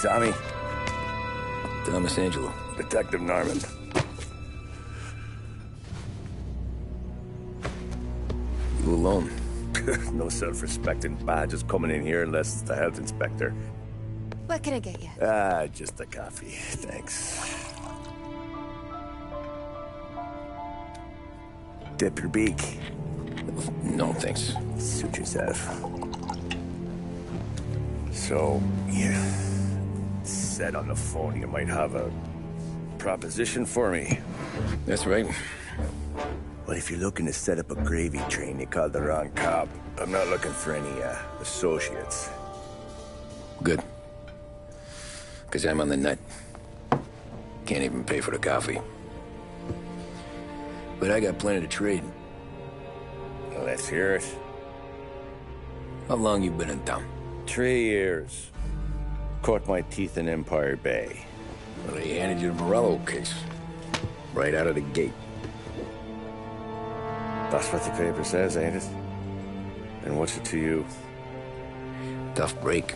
Tommy. Thomas Angelo. Detective Norman. You alone? No self-respecting badges coming in here unless it's the health inspector. What can I get you? Just a coffee. Thanks. Dip your beak. No, thanks. Suit yourself. So, you said on the phone you might have a proposition for me. That's right. Well, if you're looking to set up a gravy train, you called the wrong cop. I'm not looking for any, associates. Good. Because I'm on the nut. Can't even pay for the coffee. But I got plenty to trade. Well, let's hear it. How long you been in town? 3 years. Caught my teeth in Empire Bay. Well, they handed you the Morello case. Right out of the gate. That's what the paper says, ain't it? And what's it to you? Tough break.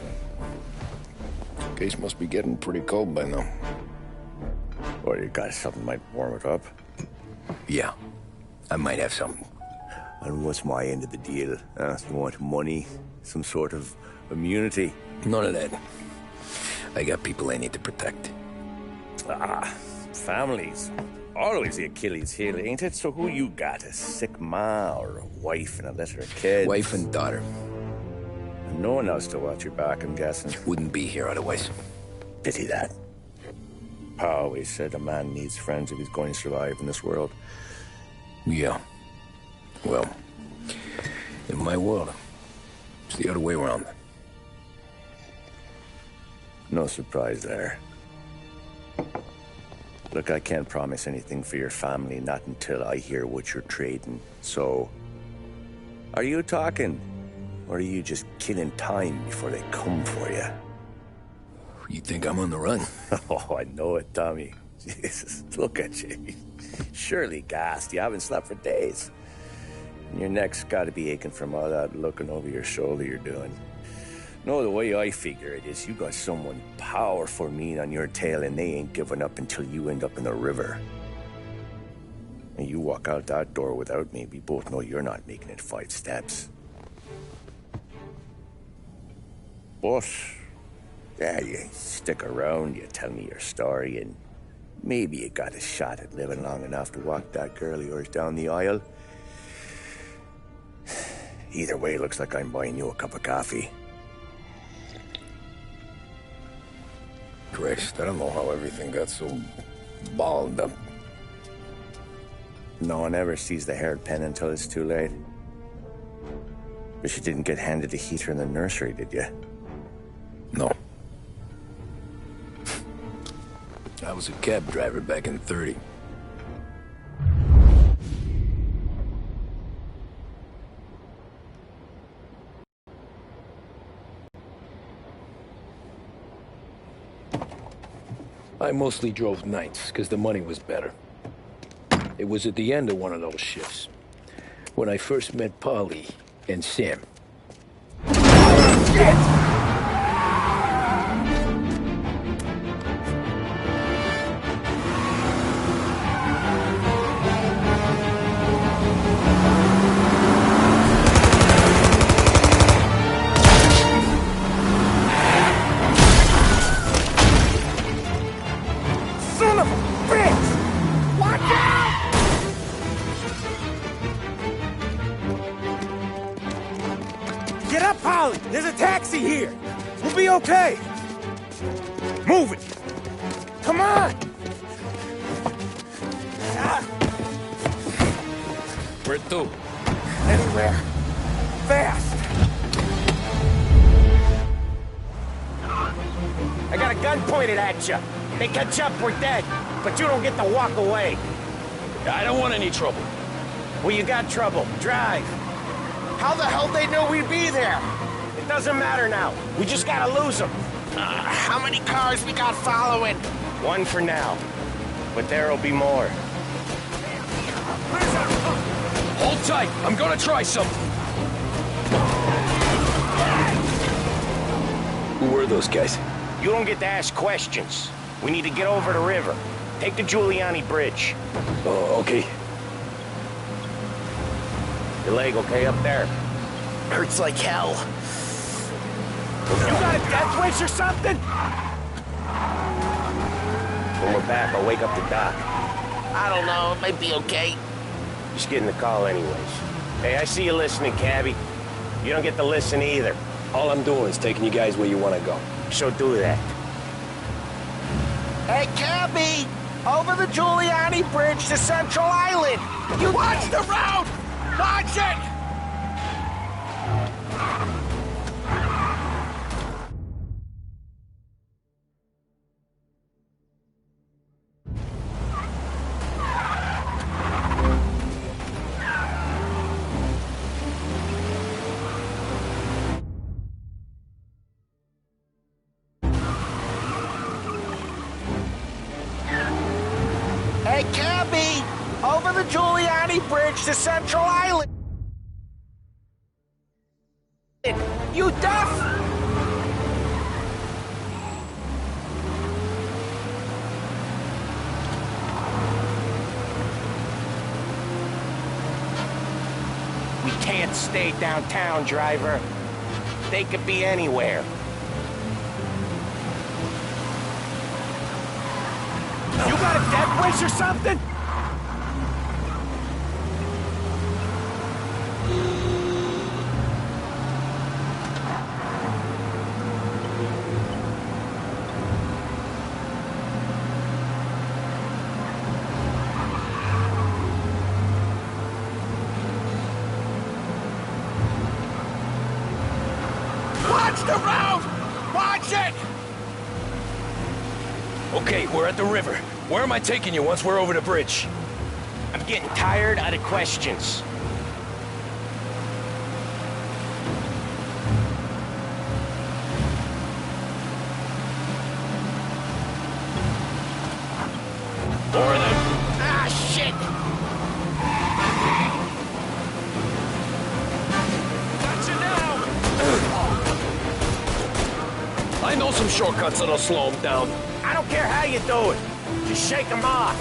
Case must be getting pretty cold by now. Or you got something might warm it up? Yeah, I might have something. And what's my end of the deal? You want money? Some sort of immunity? None of that. I got people I need to protect. Families. Always the Achilles heel, ain't it? So who you got? A sick ma or a wife and a litter of kids? Wife and daughter. And no one else to watch your back, I'm guessing. Wouldn't be here otherwise. Pity that. Pa always said a man needs friends if he's going to survive in this world. Yeah. Well, in my world, it's the other way around. No surprise there. Look, I can't promise anything for your family, not until I hear what you're trading. So, are you talking? Or are you just killing time before they come for you? You think I'm on the run? Oh, I know it, Tommy. Jesus, look at you. Surely gassed. You haven't slept for days. And your neck's got to be aching from all that looking over your shoulder you're doing. No, the way I figure it is you got someone powerful mean on your tail and they ain't giving up until you end up in the river. And you walk out that door without me, we both know you're not making it 5 steps. But, yeah, you stick around, you tell me your story, and maybe you got a shot at living long enough to walk that girl of yours down the aisle. Either way, looks like I'm buying you a cup of coffee. Christ, I don't know how everything got so balled up. No one ever sees the haired pen until it's too late. But you didn't get handed a heater in the nursery, did you? No. I was a cab driver back in '30. I mostly drove nights, because the money was better. It was at the end of one of those shifts, when I first met Polly and Sam. Shit! Get up, Polly! There's a taxi here! We'll be okay! Move it! Come on! Where to? Anywhere. Fast! I got a gun pointed at you. They catch up, we're dead. But you don't get to walk away. I don't want any trouble. Well, you got trouble. Drive. How the hell they know we'd be there? It doesn't matter now. We just gotta lose them. How many cars we got following? One for now. But there'll be more. Hold tight. I'm gonna try something. Who were those guys? You don't get to ask questions. We need to get over the river. Take the Giuliani Bridge. Oh, okay. Your leg okay up there? Hurts like hell. You got a death wish or something? When we're back, I'll wake up the doc. I don't know, it might be okay. Just getting the call anyways. Hey, I see you listening, cabbie. You don't get to listen either. All I'm doing is taking you guys where you want to go. So do that. Hey, cabbie! Over the Giuliani Bridge to Central Island! You watch the road! Watch it! Hey, cabbie! Over the Giuliani Bridge to Central Island! You deaf? We can't stay downtown, driver. They could be anywhere. You got a death wish or something? Watch the road! Watch it! Okay, we're at the river. Where am I taking you once we're over the bridge? I'm getting tired of the questions. Or the... Ah, shit! I know some shortcuts that'll slow them down. I don't care how you do it. Just shake them off.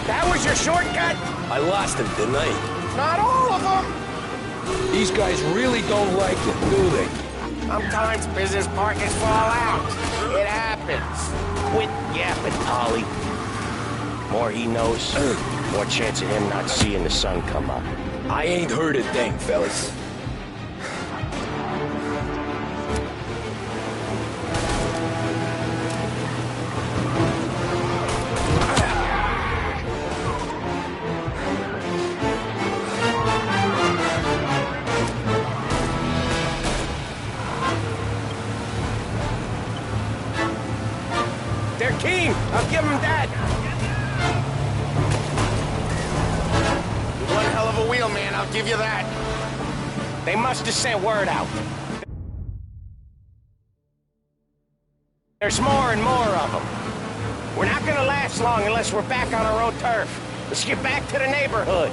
That was your shortcut? I lost him, didn't I? Not all of them. These guys really don't like it, do they? Sometimes business partners fall out. It happens. Quit yapping, Polly. More he knows, more chance of him not seeing the sun come up. I ain't heard a thing, fellas. They're keen. I'll give them that. One hell of a wheel, man, I'll give you that. They must have sent word out. There's more and more of them. We're not gonna last long unless we're back on our own turf. Let's get back to the neighborhood.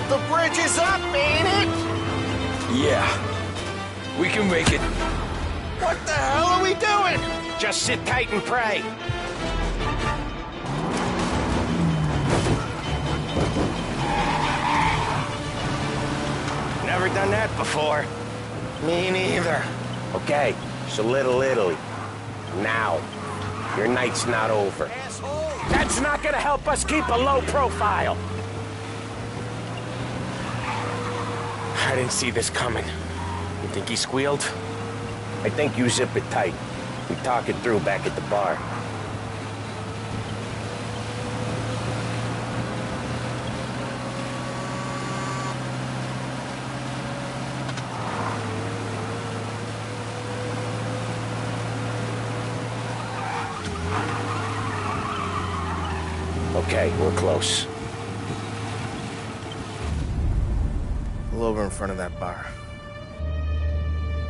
The bridge is up, ain't it? Yeah. We can make it. What the hell are we doing? Just sit tight and pray. Never done that before. Me neither. Okay, so Little Italy. Now, your night's not over. That's not gonna help us keep a low profile. I didn't see this coming. You think he squealed? I think you zip it tight. We talk it through back at the bar. Okay, we're close. Pull over in front of that bar.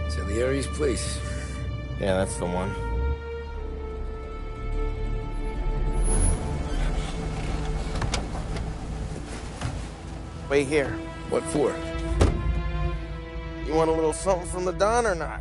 Salieri's place. Yeah, that's the one. Wait here. What for? You want a little something from the Don or not?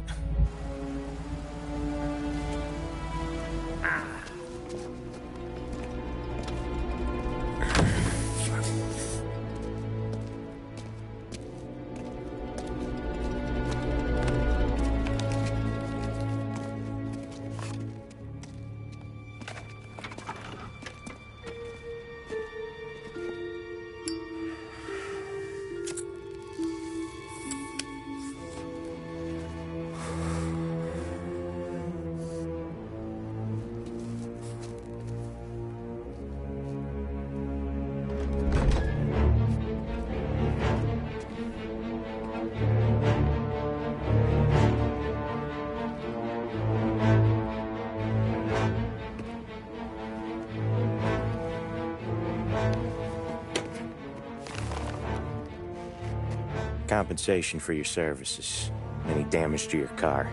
Compensation for your services. Any damage to your car.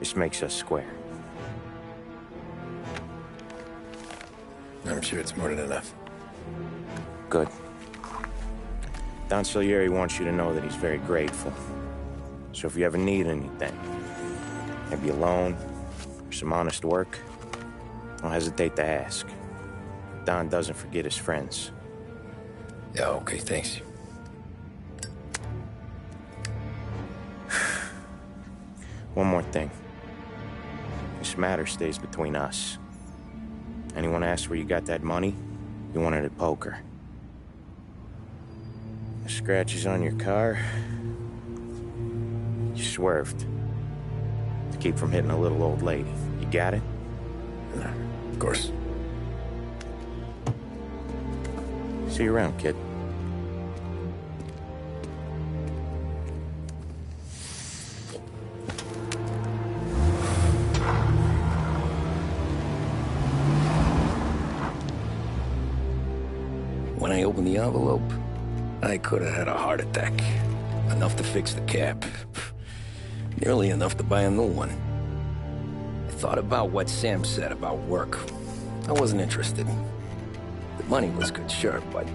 This makes us square. I'm sure it's more than enough. Good. Don Salieri wants you to know that he's very grateful. So if you ever need anything, maybe a loan or some honest work, don't hesitate to ask. Don doesn't forget his friends. Yeah, okay, thanks. One more thing. This matter stays between us. Anyone asks where you got that money, you won it at poker. The scratches on your car, you swerved to keep from hitting a little old lady. You got it? Of course. See you around, kid. When I opened the envelope, I could have had a heart attack. Enough to fix the cap. Nearly enough to buy a new one. I thought about what Sam said about work. I wasn't interested. The money was good, sure, but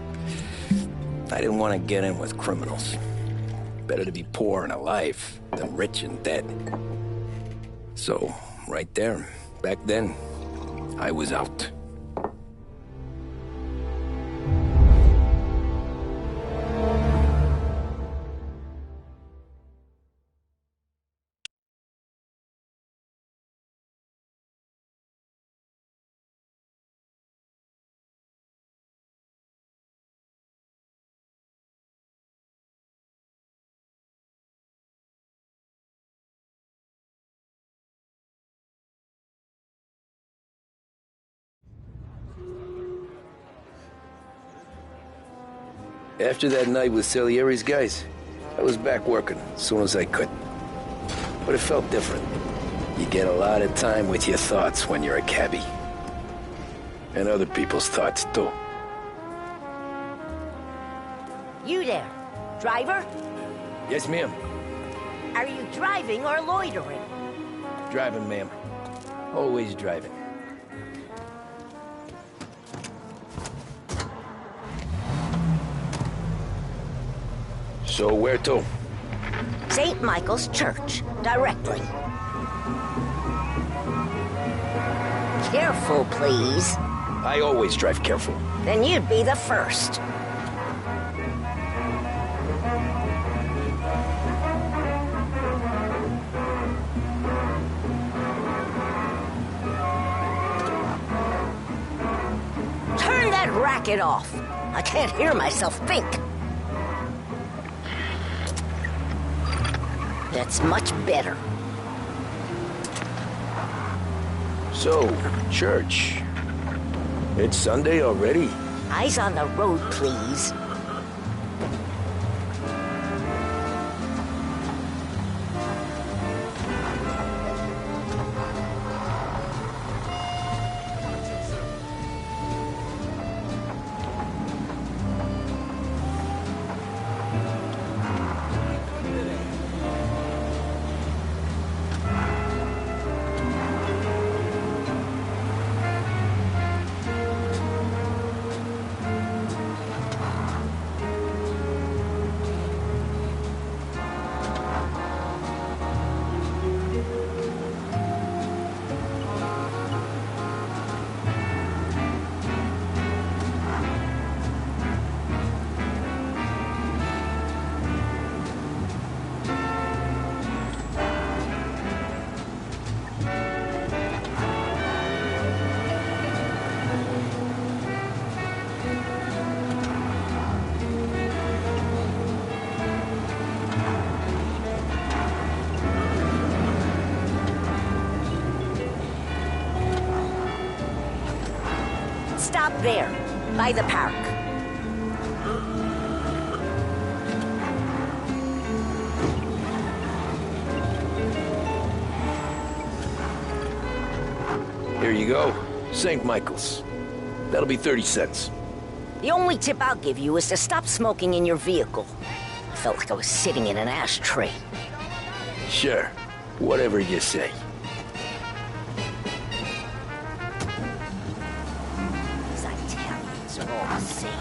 I didn't want to get in with criminals. Better to be poor and alive than rich and dead. So, right there, back then, I was out. After that night with Salieri's guys, I was back working as soon as I could. But it felt different. You get a lot of time with your thoughts when you're a cabbie. And other people's thoughts, too. You there, driver? Yes, ma'am. Are you driving or loitering? Driving, ma'am. Always driving. So where to? St. Michael's Church, directly. Careful, please. I always drive careful. Then you'd be the first. Turn that racket off. I can't hear myself think. That's much better. So, church. It's Sunday already? Eyes on the road, please. stop there, by the park. Here you go. St. Michael's. That'll be 30 cents. The only tip I'll give you is to stop smoking in your vehicle. I felt like I was sitting in an ashtray. Sure. Whatever you say. These Italians are all the same.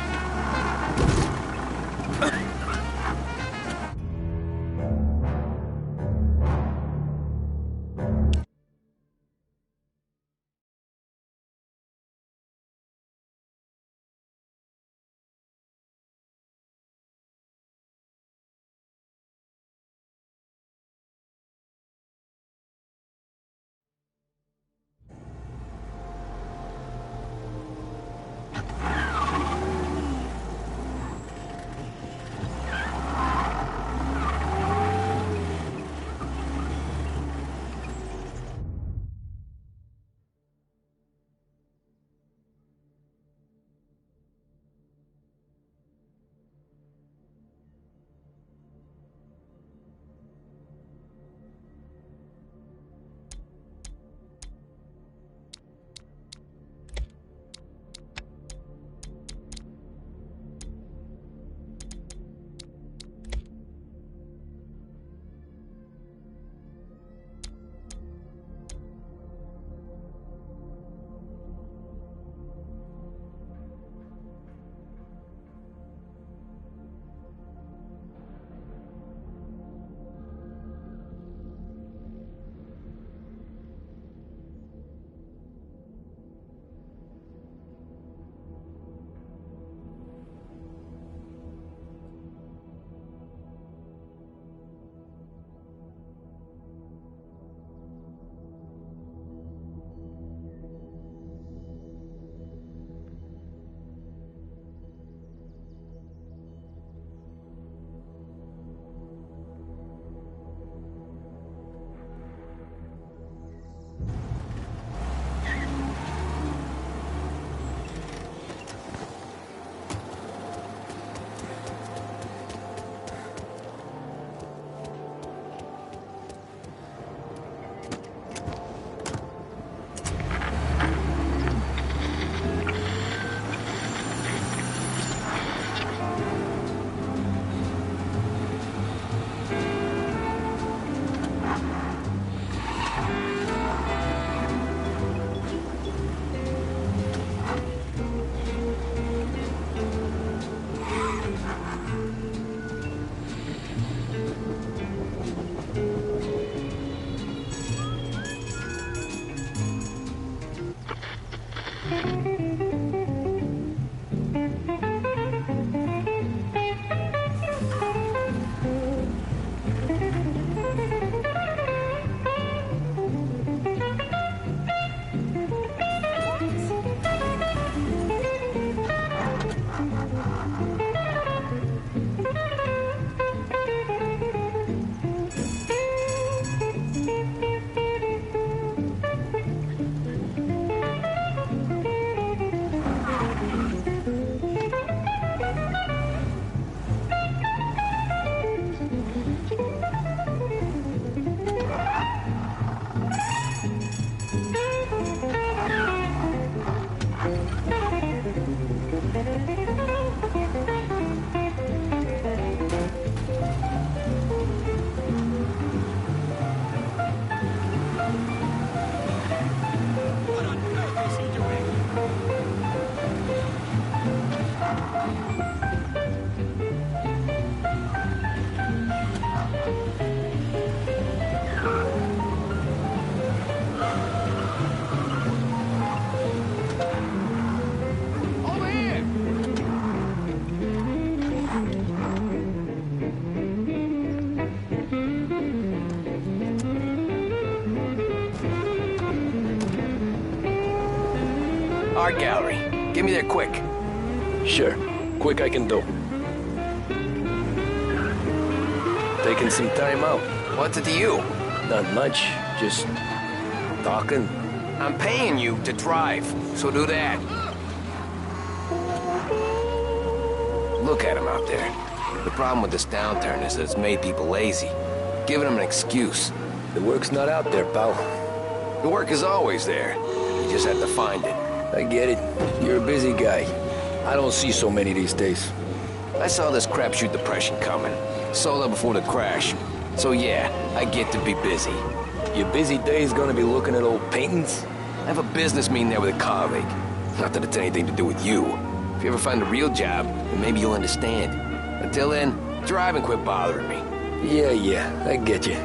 Art gallery. Get me there quick. Sure. Quick I can do. Taking some time out. What's it to you? Not much. Just talking. I'm paying you to drive, so do that. Look at him out there. The problem with this downturn is that it's made people lazy, giving them an excuse. The work's not out there, pal. The work is always there. You just have to find it. I get it. You're a busy guy. I don't see so many these days. I saw this crapshoot depression coming. Solo before the crash. So yeah, I get to be busy. Your busy day's gonna be looking at old paintings? I have a business meeting there with a colleague. Not that it's anything to do with you. If you ever find a real job, then maybe you'll understand. Until then, drive and quit bothering me. Yeah, I get you.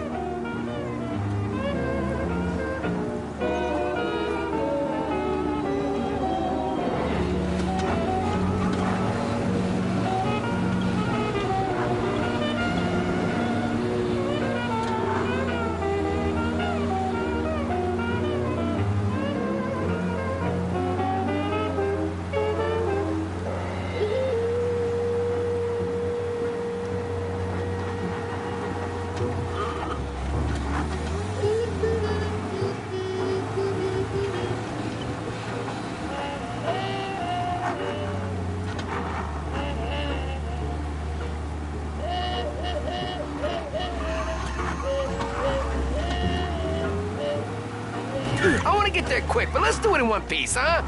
I want to get there quick, but let's do it in one piece, huh?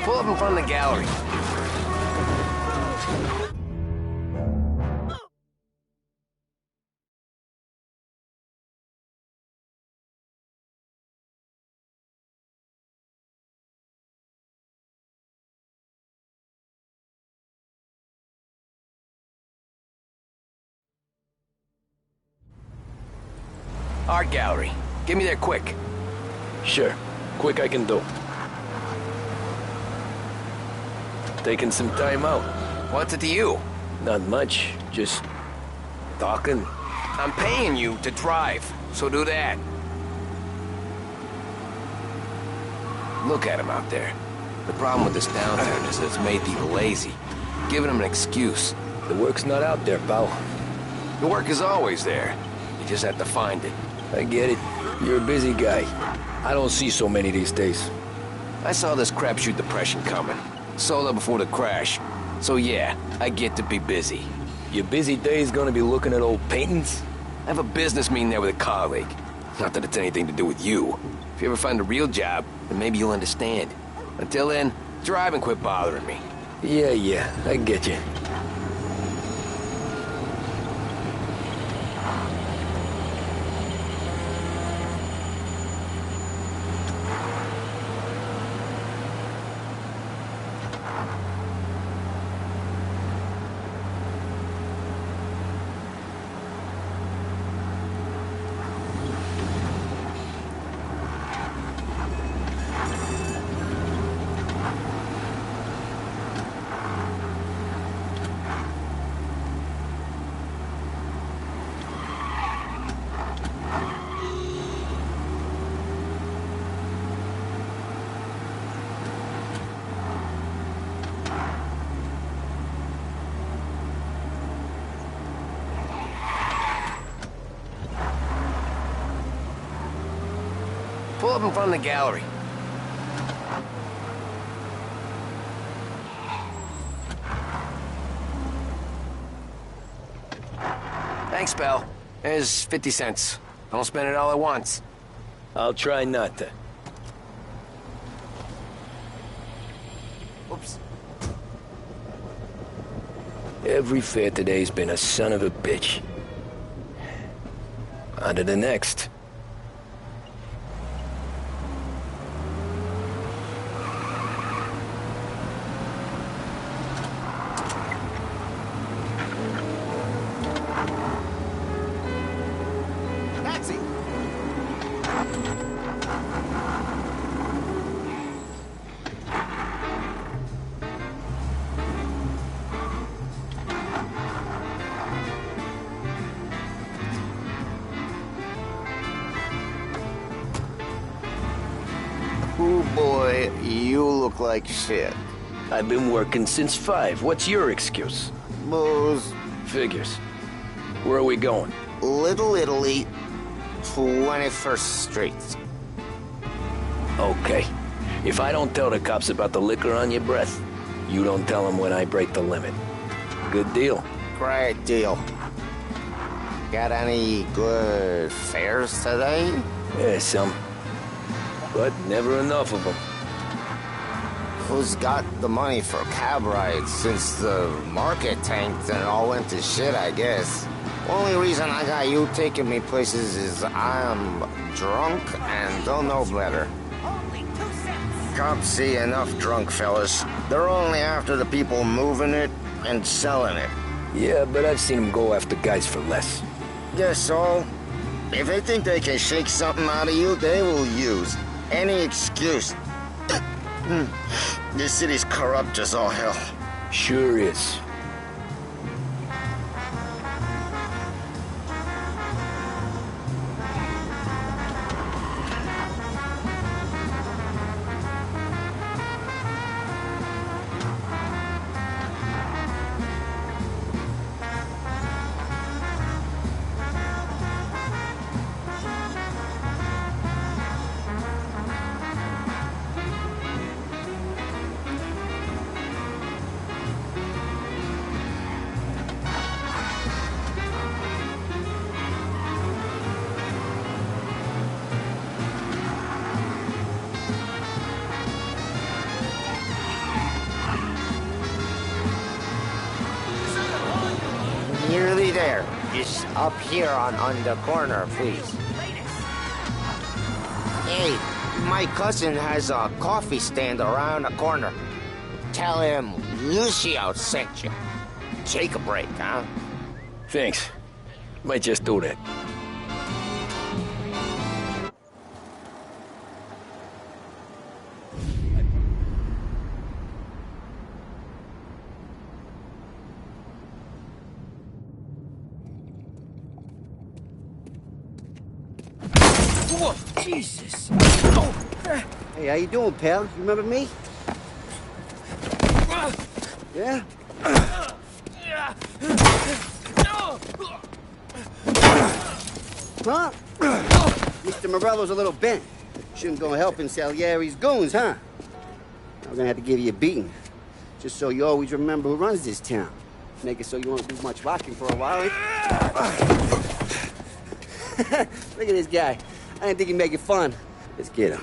Pull up in front of the gallery. Art gallery. Get me there quick. Sure. Quick I can do. Taking some time out. What's it to you? Not much. Just talking. I'm paying you to drive, so do that. Look at him out there. The problem with this downturn is that it's made people lazy, giving them an excuse. The work's not out there, pal. The work is always there. You just have to find it. I get it. You're a busy guy. I don't see so many these days. I saw this crapshoot depression coming. Solo before the crash. So yeah, I get to be busy. Your busy day's gonna be looking at old paintings? I have a business meeting there with a colleague. Not that it's anything to do with you. If you ever find a real job, then maybe you'll understand. Until then, drive and quit bothering me. Yeah, I get you. Pull up in front of the gallery. Thanks, pal. There's 50 cents. Don't spend it all at once. I'll try not to. Oops. Every fair today's been a son of a bitch. On to the next. Taxi! Oh boy, you look like shit. I've been working since 5. What's your excuse? Booze, Figures. Where are we going? Little Italy, 21st Street. Okay. If I don't tell the cops about the liquor on your breath, you don't tell them when I break the limit. Good deal. Great deal. Got any good fares today? Yeah, some. But never enough of them. Who's got the money for cab rides since the market tanked and all went to shit, I guess? Only reason I got you taking me places is I'm drunk and don't know better. Cops see enough drunk fellas. They're only after the people moving it and selling it. Yeah, but I've seen them go after guys for less. Guess so. If they think they can shake something out of you, they will use any excuse. This city's corrupt as all hell. Sure is. Nearly there. Just up here on the corner, please. Hey, my cousin has a coffee stand around the corner. Tell him Lucio sent you. Take a break, huh? Thanks. Might just do that. Whoa, Jesus! Hey, how you doing, pal? You remember me? Yeah? Huh? Mr. Morello's a little bent. Shouldn't go helping Salieri's goons, huh? I'm gonna have to give you a beating. Just so you always remember who runs this town. Make it so you won't do much rocking for a while. Look at this guy. I didn't think he'd make it fun. Let's get him.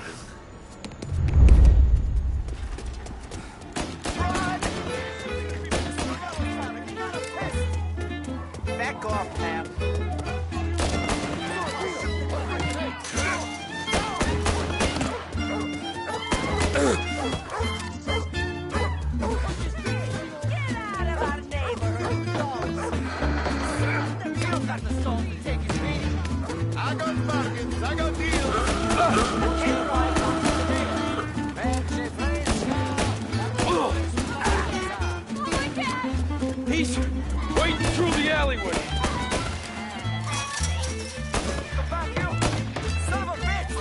Back off, pal. He's waiting through the alleyway. Son of a bitch!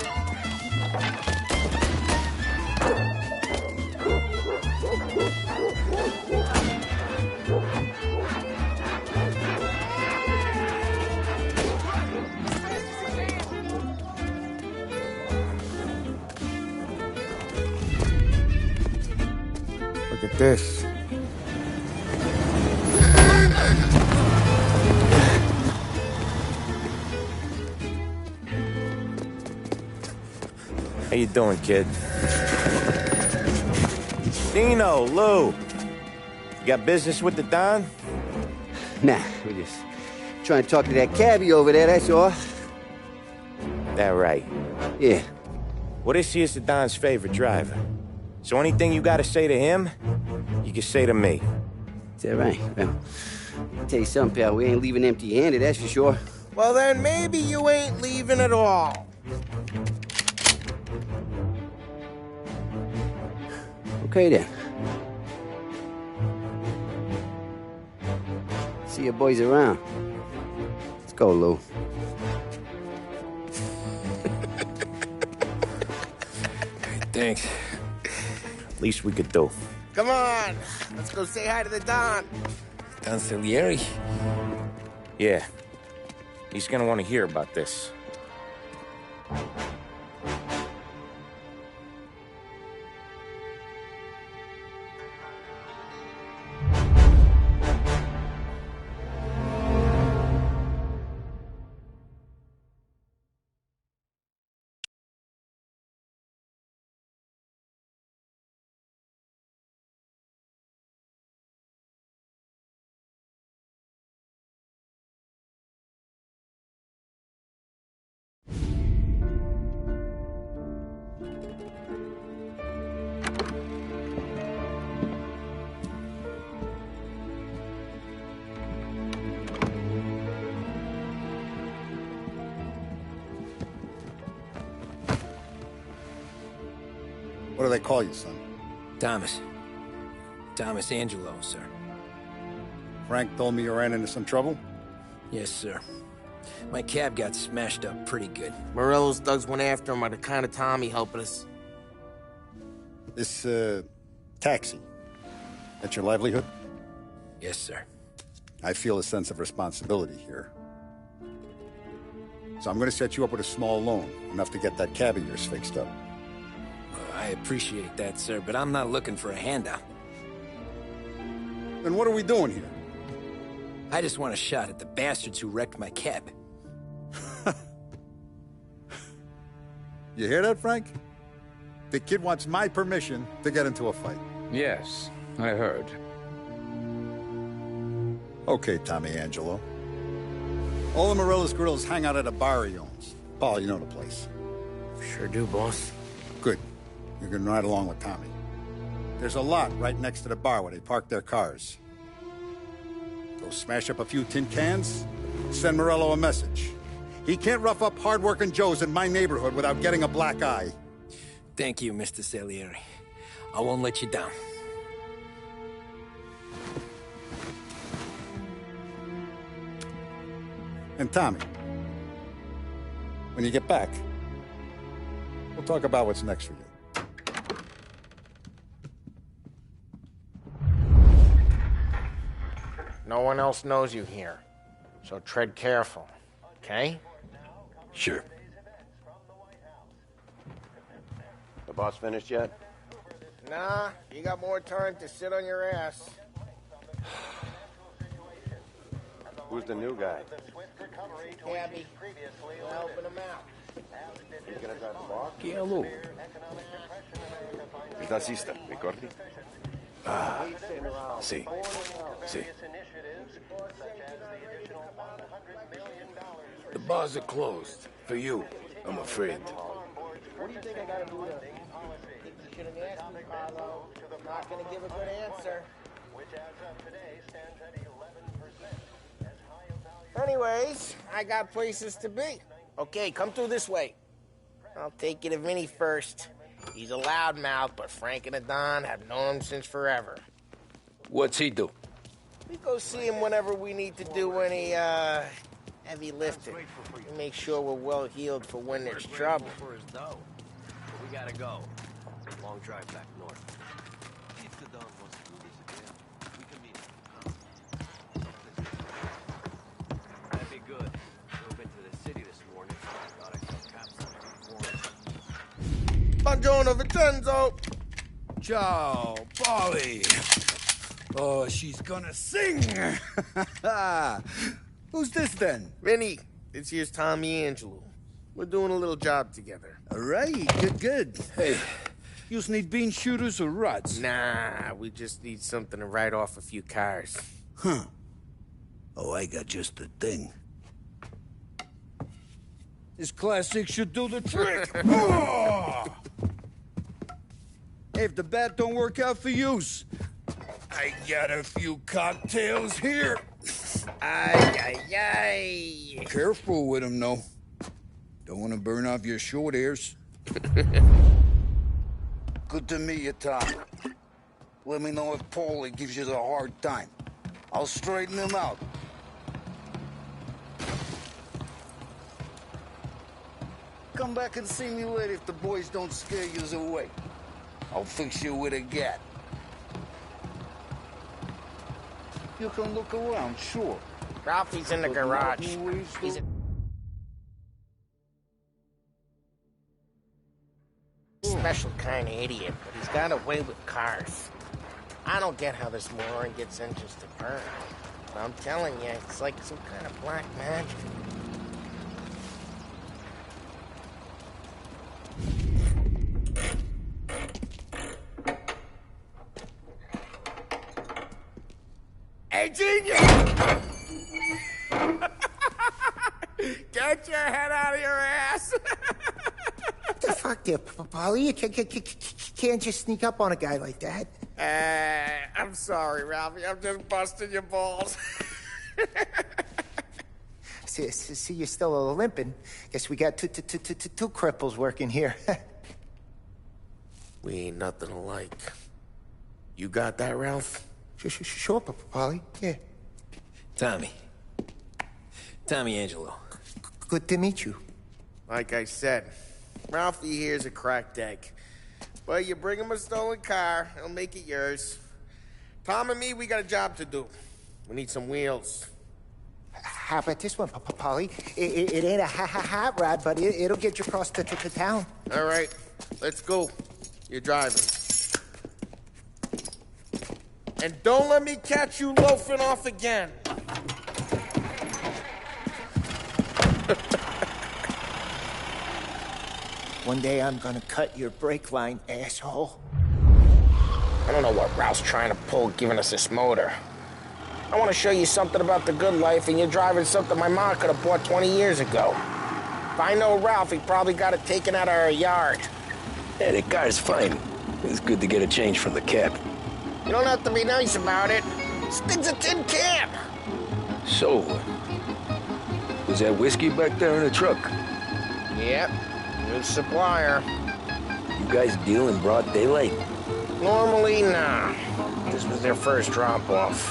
Look at this. How you doing, kid? Dino, Lou. You got business with the Don? Nah, we're just trying to talk to that cabbie over there, that's all. That right. Yeah. Well, this here's the Don's favorite driver. So anything you gotta say to him, you can say to me. Is that right? Well, I'll tell you something, pal. We ain't leaving empty-handed, that's for sure. Well, then maybe you ain't leaving at all. Okay, then. See you boys around. Let's go, Lou. Thanks. Least we could do. Come on, let's go say hi to the Don. Don Salieri? Yeah. He's gonna want to hear about this. What do they call you, son? Thomas. Thomas Angelo, sir. Frank told me you ran into some trouble? Yes, sir. My cab got smashed up pretty good. Morello's thugs went after him by the kind of Tommy helping us. This, taxi. That's your livelihood? Yes, sir. I feel a sense of responsibility here. So I'm gonna set you up with a small loan, enough to get that cab of yours fixed up. I appreciate that, sir, but I'm not looking for a handout. Then what are we doing here? I just want a shot at the bastards who wrecked my cab. You hear that, Frank? The kid wants my permission to get into a fight. Yes, I heard. Okay, Tommy Angelo. All the Morello's girls hang out at a bar he owns. Paul, you know the place. Sure do, boss. Good. You can ride along with Tommy. There's a lot right next to the bar where they park their cars. Go smash up a few tin cans, send Morello a message. He can't rough up hard-working Joes in my neighborhood without getting a black eye. Thank you, Mr. Salieri. I won't let you down. And Tommy, when you get back, we'll talk about what's next for you. No one else knows you here, so tread careful, okay? Sure. The boss finished yet? Nah, you got more time to sit on your ass. Who's the new guy? Cabby, we're helping him out. He's gonna drive the bar? Hello. Il tassista, ricordi? Ah, sì, sì. The bars are closed. For you, I'm afraid. What do you think I gotta do to... think you should have asked me, Carlo. I'm not gonna give a good answer. Anyways, I got places to be. Okay, come through this way. I'll take you to Vinny first. He's a loudmouth, but Frank and the Don have known him since forever. What's he do? We go see him whenever we need to do any, heavy lifting. We make sure we're well healed for when there's trouble. We gotta go. Long drive back north. If the Don wants to do this again, we can meet him. That'd be good. Drove into the city this morning. Thought I saw cops on the corner. Buongiorno, Vincenzo! Ciao, Polly. Oh, she's gonna sing. Who's this then? Vinny, this here's Tommy Angelo. We're doing a little job together. All right, good. Hey, you need bean shooters or rods? Nah, we just need something to write off a few cars. Huh. Oh, I got just the thing. This classic should do the trick. Oh! Hey, if the bat don't work out for yous, I got a few cocktails here. Ay, ay, ay. Careful with them, though. Don't want to burn off your short hairs. Good to meet you, Tom. Let me know if Paulie gives you the hard time. I'll straighten him out. Come back and see me later if the boys don't scare yous away. I'll fix you with a gat. You can look around, sure. Ralphie's in the garage. He's a special kind of idiot, but he's got a way with cars. I don't get how this moron gets interested in her. But I'm telling you, it's like some kind of black magic. Hey, genius! Get your head out of your ass! What the fuck there, Polly? You can't just sneak up on a guy like that. I'm sorry, Ralphie. I'm just busting your balls. See, you're still limping. Guess we got two cripples working here. We ain't nothing alike. You got that, Ralph? Sure, Polly. Yeah. Tommy Angelo. Good to meet you. Like I said, Ralphie here's a cracked egg. But you bring him a stolen car, he'll make it yours. Tom and me, we got a job to do. We need some wheels. How about this one, Polly? It ain't a hot rod, but it'll get you across to town. All right, let's go. You're driving. And don't let me catch you loafing off again. One day I'm gonna cut your brake line, asshole. I don't know what Ralph's trying to pull giving us this motor. I want to show you something about the good life, and you're driving something my mom could have bought 20 years ago. If I know Ralph, he probably got it taken out of our yard. Yeah, the car's fine. It's good to get a change from the cab. You don't have to be nice about it. This thing's a tin can. So, was that whiskey back there in the truck? Yep. Good supplier. You guys deal in broad daylight? Normally, nah. This was their first drop-off.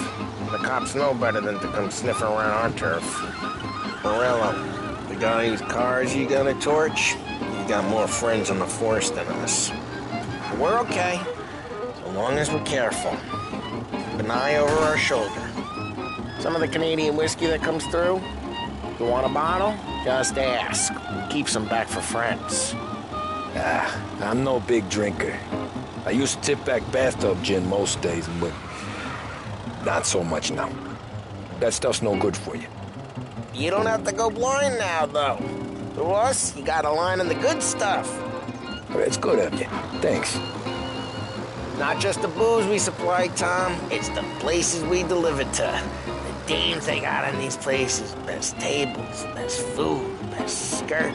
The cops know better than to come sniffing around our turf. Morello, the guy whose cars you gonna torch, he's got more friends on the force than us. But we're okay, so long as we're careful. Keep an eye over our shoulder. Some of the Canadian whiskey that comes through, if you want a bottle, just ask. Keep some back for friends. I'm no big drinker. I used to tip back bathtub gin most days, but not so much now. That stuff's no good for you. You don't have to go blind now, though. To us, you got a line on the good stuff. That's good of you. Thanks. Not just the booze we supply, Tom. It's the places we deliver to. The dames they got in these places. Best tables, best food, best skirt.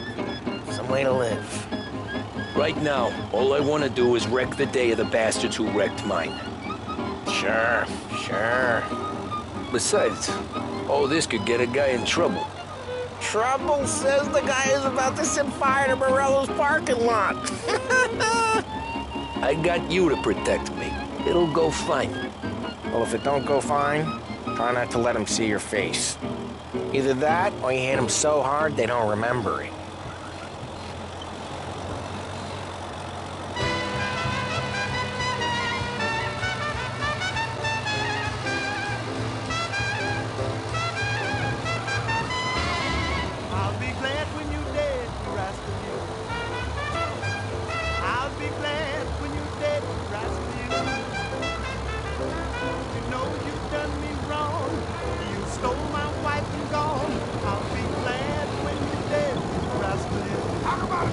Some way to live. Right now, all I want to do is wreck the day of the bastards who wrecked mine. Sure. Besides, all this could get a guy in trouble. Trouble says the guy is about to set fire to Morello's parking lot. I got you to protect me. It'll go fine. Well, if it don't go fine, try not to let them see your face. Either that, or you hit them so hard they don't remember it.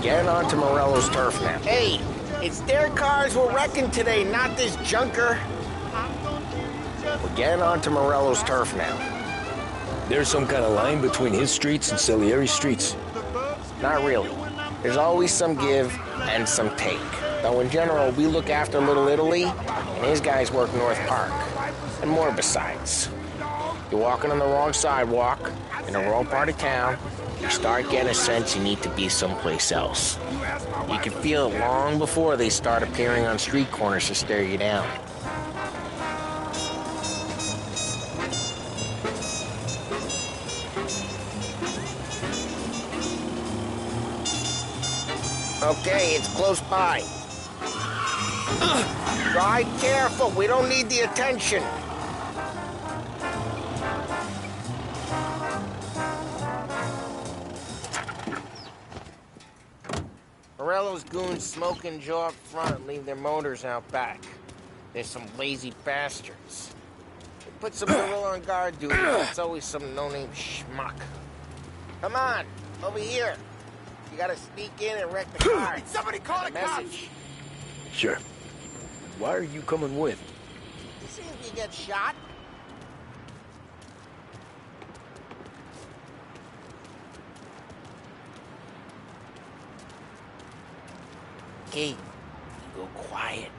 Get on to Morello's turf now. Hey, it's their cars we're wrecking today, not this junker. We're getting on to Morello's turf now. There's some kind of line between his streets and Salieri's streets? Not really. There's always some give and some take. Though in general, we look after Little Italy, and his guys work North Park. And more besides. You're walking on the wrong sidewalk, in the wrong part of town, you start getting a sense you need to be someplace else. You can feel it long before they start appearing on street corners to stare you down. Okay, it's close by. Drive careful, we don't need the attention. Morello's goons smoke and jaw up front and leave their motors out back. They're some lazy bastards. They put some gorilla on guard duty, but it's always some no-name schmuck. Come on, over here. You gotta sneak in and wreck the car. Somebody call the cops! Sure. Why are you coming with? You see if you get shot? Kate, you go quiet.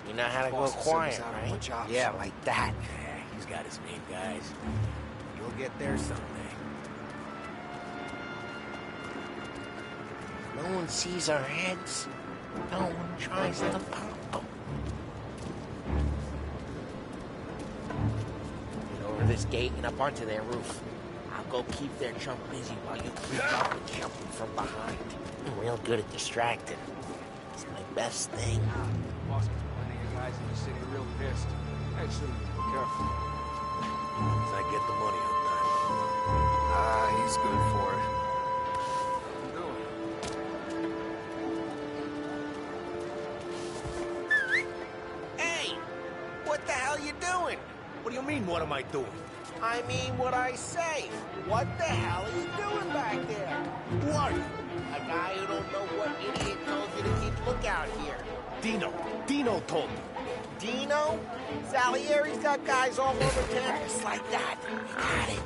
You know how to go quiet, right? Yeah, like that. Yeah, he's got his name, guys. You'll get there someday. No one sees our heads. No one tries to pop them. Get over this gate and up onto their roof. I'll go keep their chump busy while you creep up and jump them from behind. I'm real good at distracting. It's my best thing. Boss got plenty of guys in the city real pissed. Actually, be careful. As I get the money on time. He's good for it. Hey! What the hell you doing? What do you mean, what am I doing? I mean what I say. What the hell are you doing back there? What? A guy who don't know what idiot told you to keep lookout here. Dino told me. Dino? Salieri's got guys all over town just like that. Got it.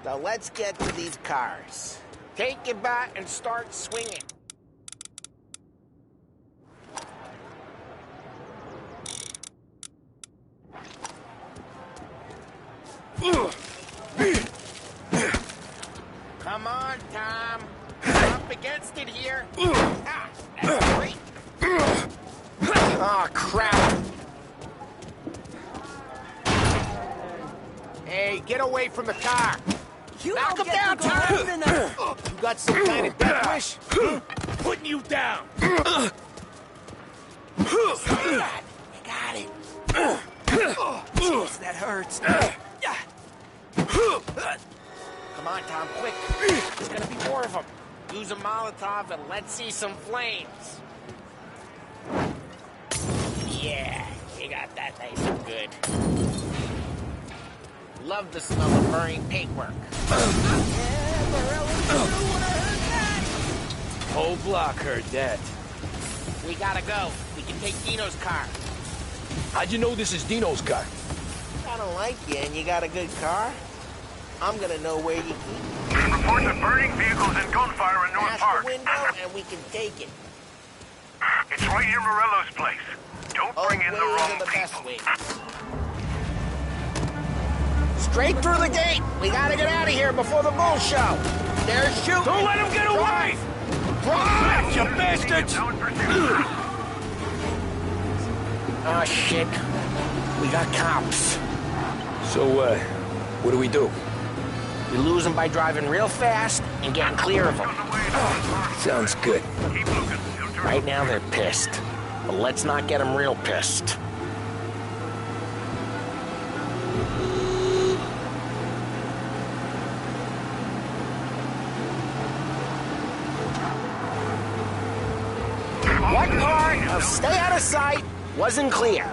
So let's get to these cars. Take your bat and start swinging. Come on, Tom. Up against it here. Ah, that's great. Oh, crap. Hey, get away from the car. Knock him down, Tom. You got some kind of death wish? Putting you down. See that? You got it. Jeez, that hurts. Come on, Tom, quick. There's gonna be more of them. Use a Molotov and let's see some flames. Yeah, you got that nice and good. Love the smell of burning paintwork. Whole block heard that. We gotta go. We can take Dino's car. How'd you know this is Dino's car? I don't like you and you got a good car. I'm gonna know where you keep it. Reports of burning vehicles and gunfire in North Smash Park. the window and we can take it. It's right near Morello's place. Don't bring in the wrong people. Straight through the gate. We gotta get out of here before the bull show. They're shooting. Don't let him get away! Drive! You bastards! Oh, shit. We got cops. So, what do we do? We lose them by driving real fast and getting clear of them. Sounds good. Right now they're pissed. But let's not get them real pissed. What part of stay out of sight wasn't clear?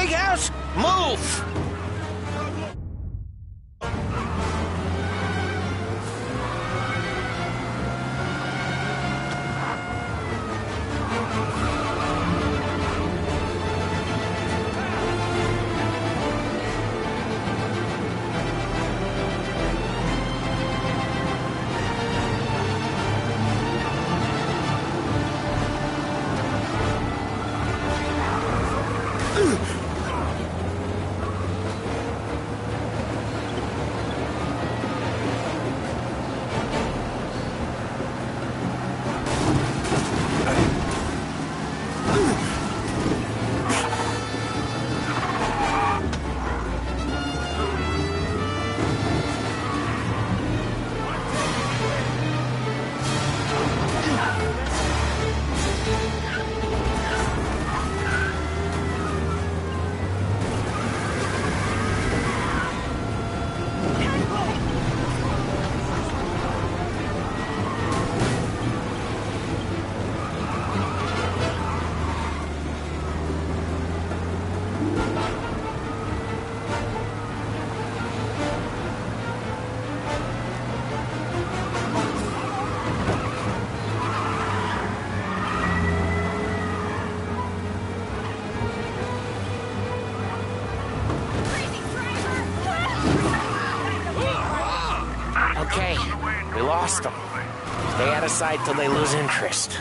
steakhouse? Move! Okay, we lost them. Stay out of sight till they lose interest.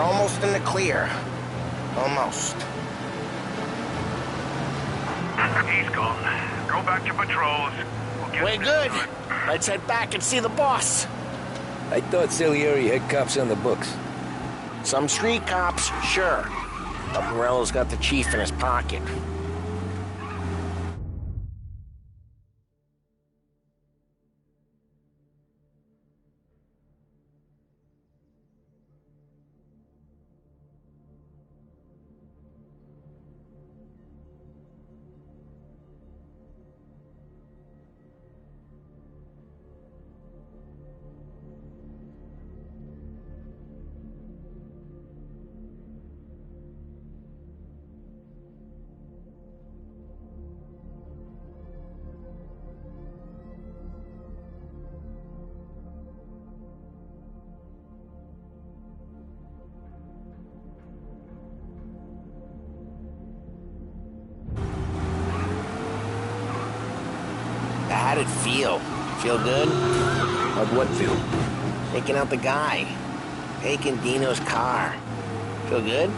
We're almost in the clear. Almost. He's gone. Go back to patrols. We're good. Let's head back and see the boss. I thought Salieri had cops on the books. Some street cops, sure. But Morello's got the chief in his pocket. How'd it feel? Feel good? How'd what feel? Taking out the guy. Taking Dino's car. Feel good?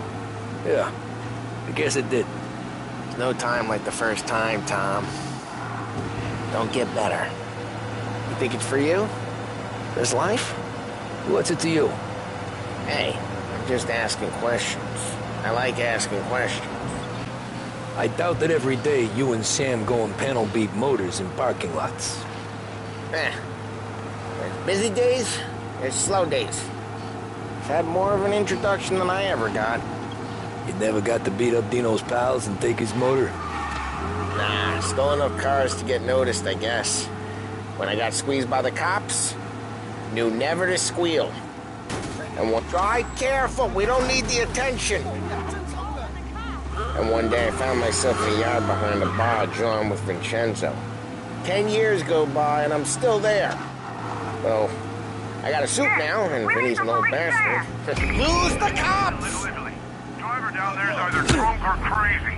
Yeah, I guess it did. There's no time like the first time, Tom. Don't get better. You think it's for you? This life? What's it to you? Hey, I'm just asking questions. I like asking questions. I doubt that every day you and Sam go and panel beat motors in parking lots. There's busy days, there's slow days. I've had more of an introduction than I ever got. You never got to beat up Dino's pals and take his motor? Nah, stole enough cars to get noticed, I guess. When I got squeezed by the cops, knew never to squeal. And drive careful, we don't need the attention. And one day I found myself in a yard behind a bar drawn with Vincenzo. 10 years go by and I'm still there. Well, I got a suit now, and Vinny's an old bastard. Lose the cops! Driver down there's either drunk or crazy.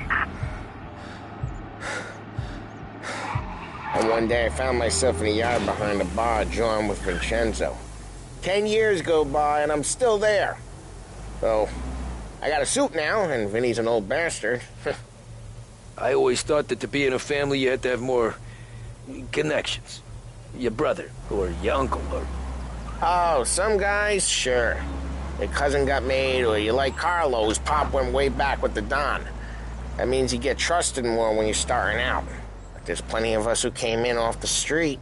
And one day I found myself in a yard behind a bar drawn with Vincenzo. 10 years go by and I'm still there. So, I got a suit now, and Vinny's an old bastard. I always thought that to be in a family you had to have more connections. Your brother, or your uncle, or... Oh, some guys, sure. Your cousin got made, or you like Carlos, Pop went way back with the Don. That means you get trusted more when you're starting out. But there's plenty of us who came in off the street.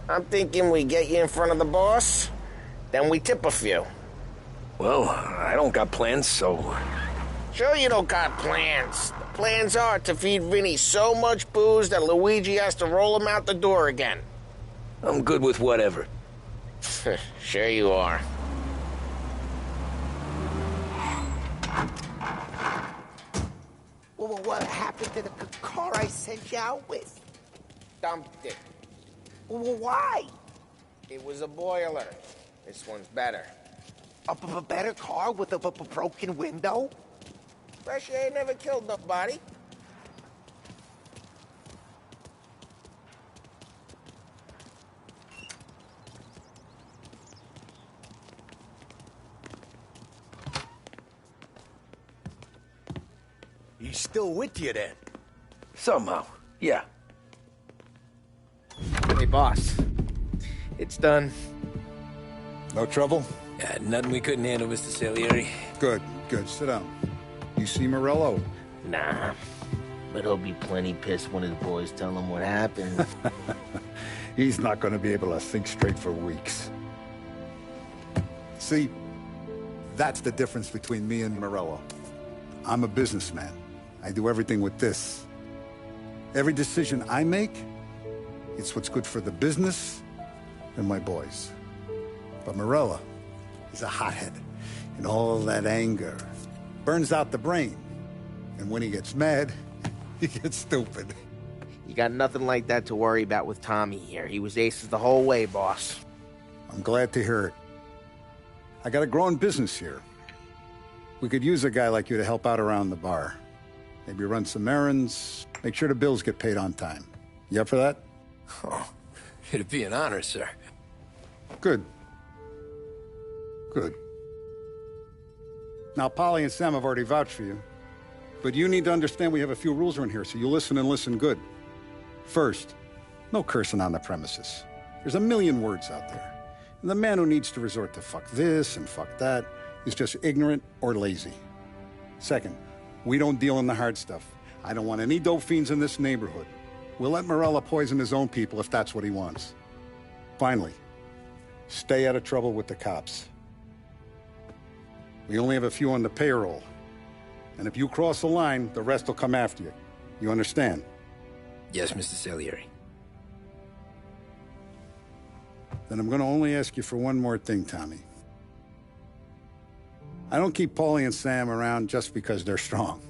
I'm thinking we get you in front of the boss, then we tip a few. Well, I don't got plans, so... Sure you don't got plans. The plans are to feed Vinny so much booze that Luigi has to roll him out the door again. I'm good with whatever. Sure you are. Well, what happened to the car I sent you out with? Dumped it. Well, why? It was a boiler. This one's better. A better car with a broken window? Fresh air never killed nobody. He's still with you then? Somehow, yeah. Hey, boss. It's done. No trouble? Yeah, nothing we couldn't handle, Mr. Salieri. Good, good. Sit down. You see Morello? Nah. But he'll be plenty pissed when his boys tell him what happened. He's not going to be able to think straight for weeks. See, that's the difference between me and Morello. I'm a businessman. I do everything with this. Every decision I make, it's what's good for the business and my boys. But Morello is a hothead, and all that anger burns out the brain. And when he gets mad, he gets stupid. You got nothing like that to worry about with Tommy here. He was aces the whole way, boss. I'm glad to hear it. I got a growing business here. We could use a guy like you to help out around the bar. Maybe run some errands, make sure the bills get paid on time. You up for that? Oh, it'd be an honor, sir. Good. Good. Now, Polly and Sam have already vouched for you. But you need to understand we have a few rules around here, so you listen and listen good. First, no cursing on the premises. There's a million words out there. And the man who needs to resort to fuck this and fuck that is just ignorant or lazy. Second, we don't deal in the hard stuff. I don't want any dope fiends in this neighborhood. We'll let Morella poison his own people if that's what he wants. Finally, stay out of trouble with the cops. We only have a few on the payroll. And if you cross the line, the rest will come after you. You understand? Yes, Mr. Salieri. Then I'm going to only ask you for one more thing, Tommy. I don't keep Paulie and Sam around just because they're strong.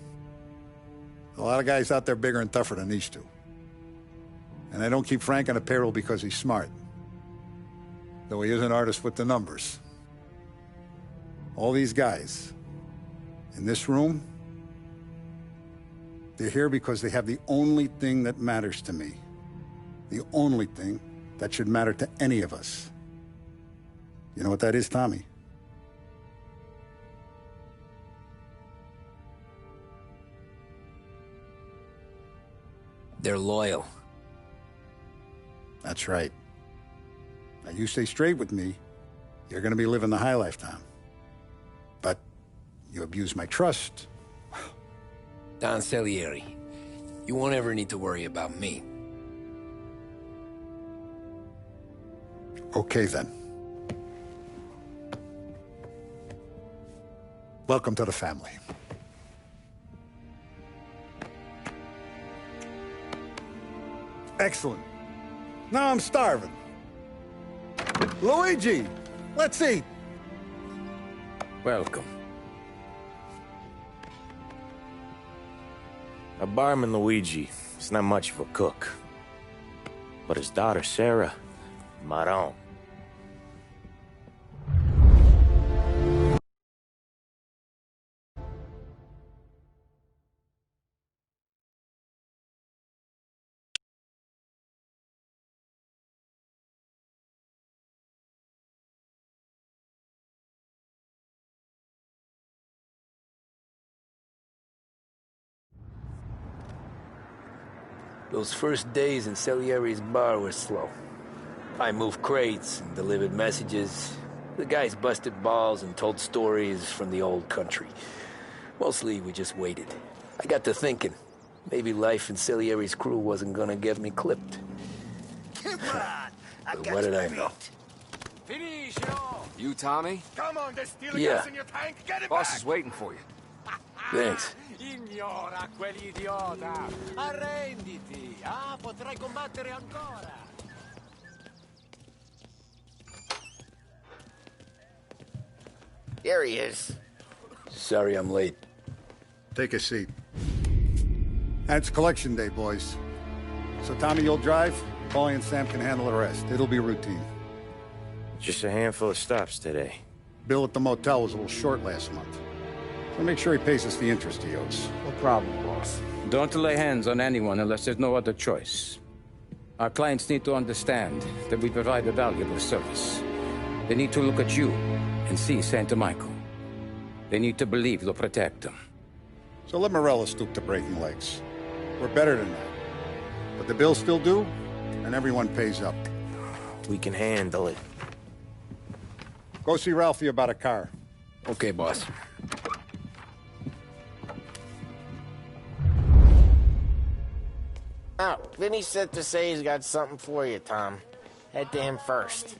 A lot of guys out there bigger and tougher than these two. And I don't keep Frank on the payroll because he's smart. Though he is an artist with the numbers. All these guys in this room, they're here because they have the only thing that matters to me. The only thing that should matter to any of us. You know what that is, Tommy? They're loyal. That's right. Now, you stay straight with me, you're gonna be living the high lifetime. But you abuse my trust. Don Salieri, you won't ever need to worry about me. Okay, then. Welcome to the family. Excellent. Now I'm starving. Luigi, let's eat. Welcome. A barman Luigi is not much of a cook. But his daughter Sarah, Maron. Those first days in Salieri's bar were slow. I moved crates and delivered messages. The guys busted balls and told stories from the old country. Mostly, we just waited. I got to thinking, maybe life in Salieri's crew wasn't gonna get me clipped. Come on! But what did I know? Finish, yo! You, Tommy? Come on, there's still Yeah. gas in your tank. Get it Boss back! is waiting for you. Thanks. Ignora quell'idiota! Arrenditi! Ah, potrai combattere ancora! Here he is. Sorry I'm late. Take a seat. And it's collection day, boys. So Tommy, you'll drive. Paulie and Sam can handle the rest. It'll be routine. Just a handful of stops today. Bill at the motel was a little short last month. So make sure he pays us the interest he owes. No problem, boss. Don't lay hands on anyone unless there's no other choice. Our clients need to understand that we provide a valuable service. They need to look at you and see Santa Michael. They need to believe you'll protect them. So let Morello stoop to breaking legs. We're better than that. But the bills still due, and everyone pays up. We can handle it. Go see Ralphie about a car. Okay, boss. Oh, Vinny said to say he's got something for you, Tom. Head to him first.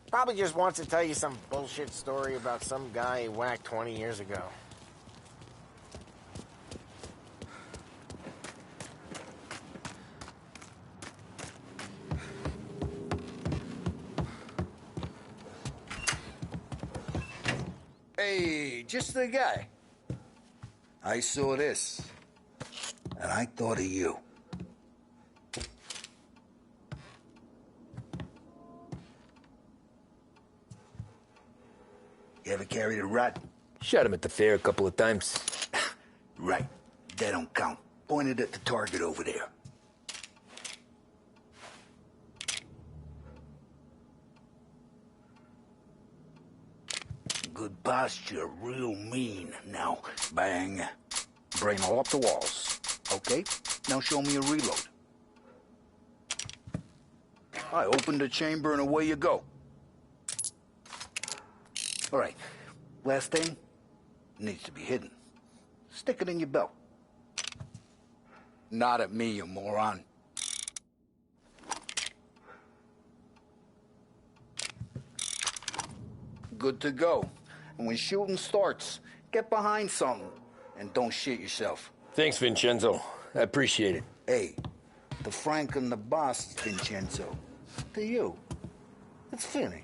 Probably just wants to tell you some bullshit story about some guy he whacked 20 years ago. Hey, just the guy. I saw this, and I thought of you. You ever carried a rat? Shot him at the fair a couple of times. Right. That don't count. Pointed at the target over there. Good posture, real mean. Now, bang. Brain all up the walls. Okay? Now show me a reload. I open the chamber and away you go. All right. Last thing. Needs to be hidden. Stick it in your belt. Not at me, you moron. Good to go. And when shooting starts, get behind something and don't shit yourself. Thanks, Vincenzo. I appreciate it. Hey, the Frank and the boss, Vincenzo. To you, it's Finny.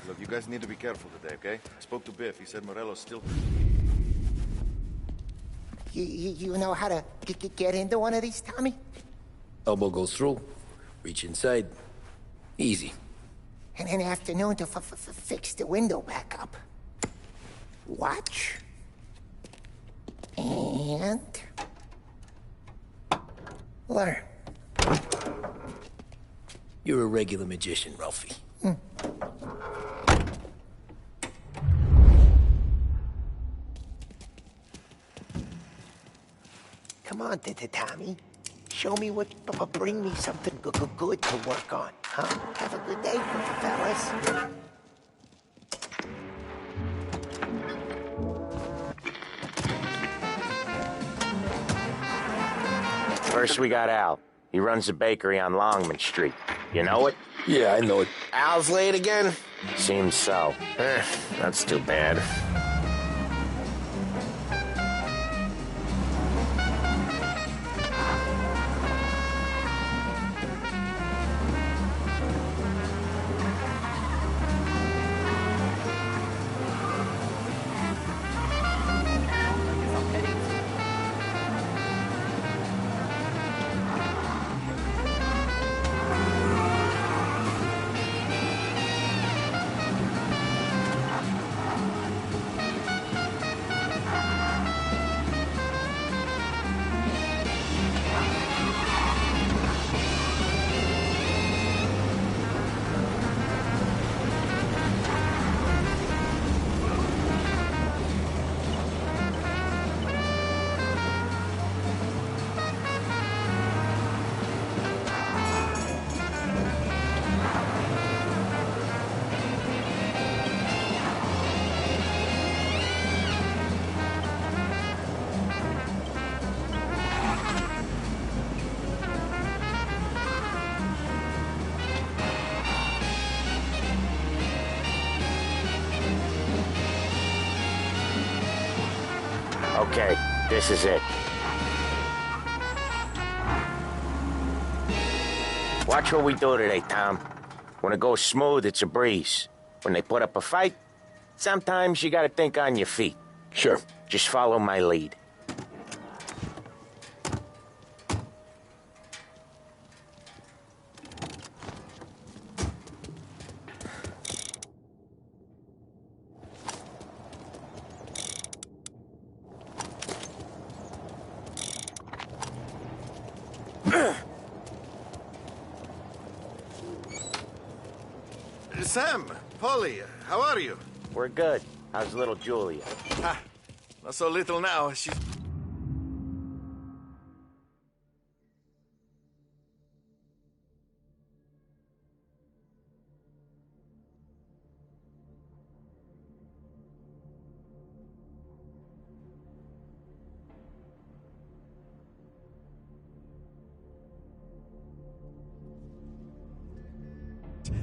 Look, you guys need to be careful today, okay? I spoke to Biff. He said Morello's still... You know how to get into one of these, Tommy? Elbow goes through. Reach inside. Easy. And an afternoon to fix the window back up. Watch. And... learn. You're a regular magician, Ralphie. Come on, Tommy. Show me what... bring me something good to work on, huh? Have a good day, fellas. First, we got Al. He runs a bakery on Longman Street. You know it? Yeah, I know it. Al's late again? Seems so. That's too bad. Okay, this is it. Watch what we do today, Tom. When it goes smooth, it's a breeze. When they put up a fight, sometimes you gotta think on your feet. Sure. Just follow my lead. Sam, Polly, how are you? We're good. How's little Julia? Ha, not so little now. She's...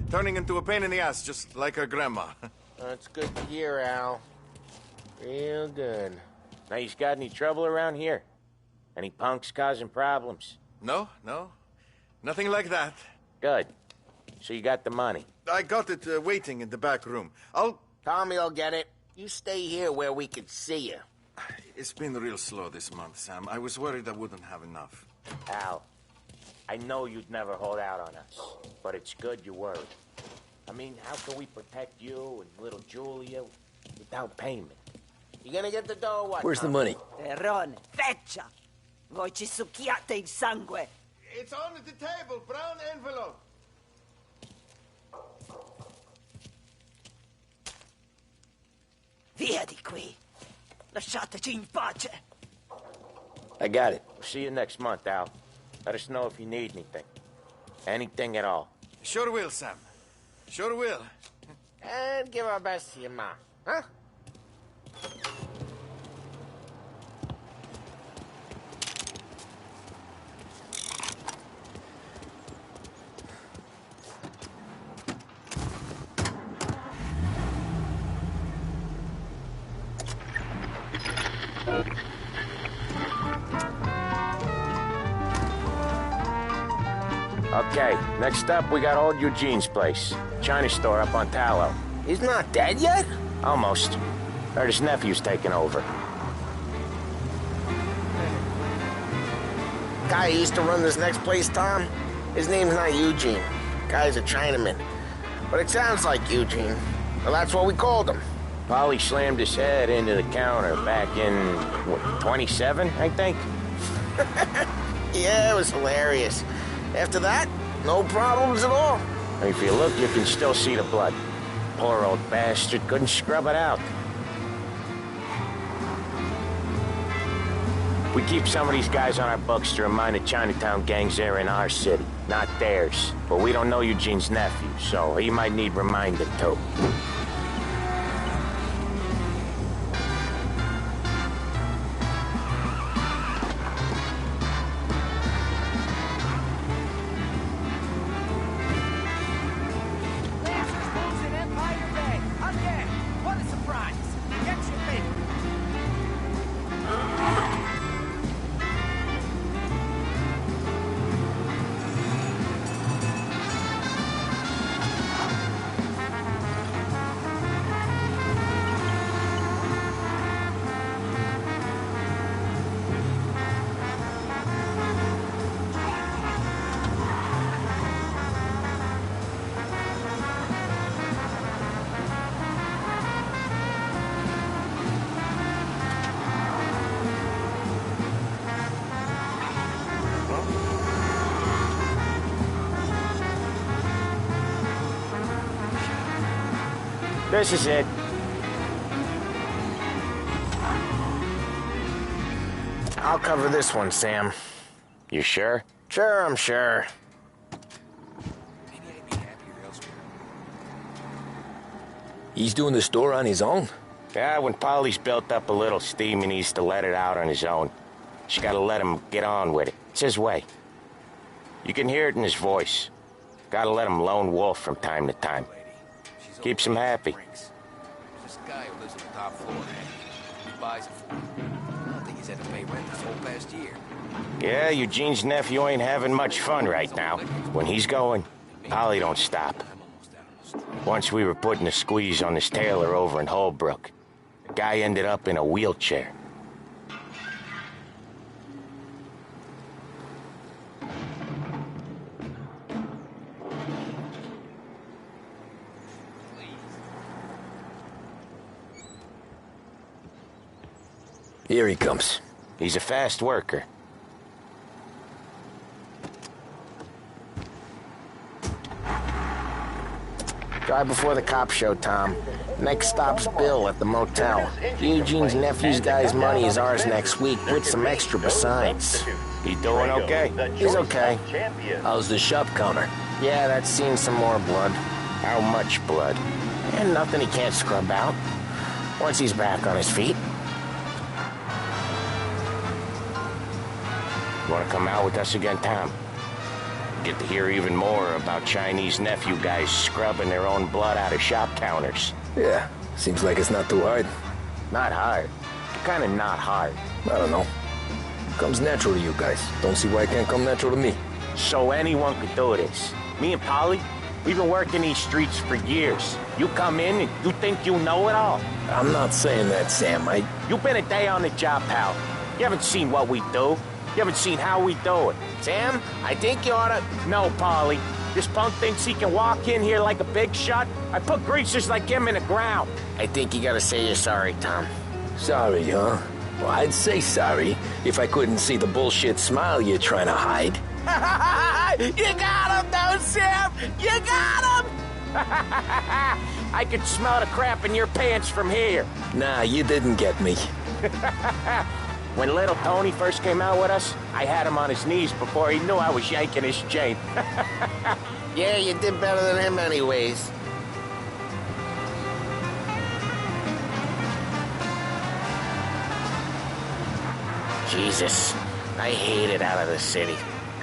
turning into a pain in the ass, just like her grandma. That's good to hear, Al. Real good. Now, you got any trouble around here? Any punks causing problems? No, nothing like that. Good. So you got the money? I got it waiting in the back room. Tommy will get it. You stay here where we can see you. It's been real slow this month, Sam. I was worried I wouldn't have enough. Al, I know you'd never hold out on us, but it's good you worried. I mean, how can we protect you and little Julia without payment? You gonna get the dough or what? Where's the money? Terrone, feccia! Voi ci succhiate il sangue! It's on the table, brown envelope. Via di qui! Lasciateci in pace! I got it. See you next month, Al. Let us know if you need anything. Anything at all. Sure will, Sam. Sure will. And give our best to your mom, huh? Okay, next up, we got old Eugene's place. China store up on Tallow. He's not dead yet? Almost. Heard his nephew's taking over. Guy who used to run this next place, Tom, his name's not Eugene. Guy's a Chinaman. But it sounds like Eugene. Well, that's what we called him. Polly slammed his head into the counter back in, what, 27, I think? Yeah, it was hilarious. After that, no problems at all. If you look, you can still see the blood. Poor old bastard couldn't scrub it out. We keep some of these guys on our books to remind the Chinatown gangs they're in our city, not theirs. But we don't know Eugene's nephew, so he might need reminded too. This is it. I'll cover this one, Sam. You sure? Sure, I'm sure. He's doing the store on his own? Yeah, when Polly's built up a little steam, he needs to let it out on his own. Just gotta let him get on with it. It's his way. You can hear it in his voice. Gotta let him lone wolf from time to time. Keeps him happy. This guy who lives on the top floor, he buys it for him. I don't think He's had to pay rent this whole past year. Yeah, Eugene's nephew ain't having much fun right now. When he's going, Polly don't stop. Once we were putting a squeeze on this tailor over in Holbrook. The guy ended up in a wheelchair. Here he comes. He's a fast worker. Drive before the cop show, Tom. Next stop's Bill at the motel. Eugene's nephew's guy's money is ours next week, with some extra besides. He doing okay? He's okay. How's the shop counter? Yeah, that's seen some more blood. How much blood? And nothing he can't scrub out. Once he's back on his feet. You want to come out with us again, Tom? Get to hear even more about Chinese nephew guys scrubbing their own blood out of shop counters. Yeah, seems like it's not too hard. Not hard. Kind of not hard. I don't know. Comes natural to you guys. Don't see why it can't come natural to me. So anyone could do this. Me and Polly, we've been working these streets for years. You come in and you think you know it all. I'm not saying that, Sam. You've been a day on the job, pal. You haven't seen what we do. You haven't seen how we do it. Sam, I think you oughta... No, Polly. This punk thinks he can walk in here like a big shot. I put greasers like him in the ground. I think you gotta say you're sorry, Tom. Sorry, huh? Well, I'd say sorry if I couldn't see the bullshit smile you're trying to hide. You got him, though, Sam! You got him! I could smell the crap in your pants from here. Nah, you didn't get me. When little Tony first came out with us, I had him on his knees before he knew I was yanking his chain. Yeah, you did better than him anyways. Jesus, I hate it out of the city.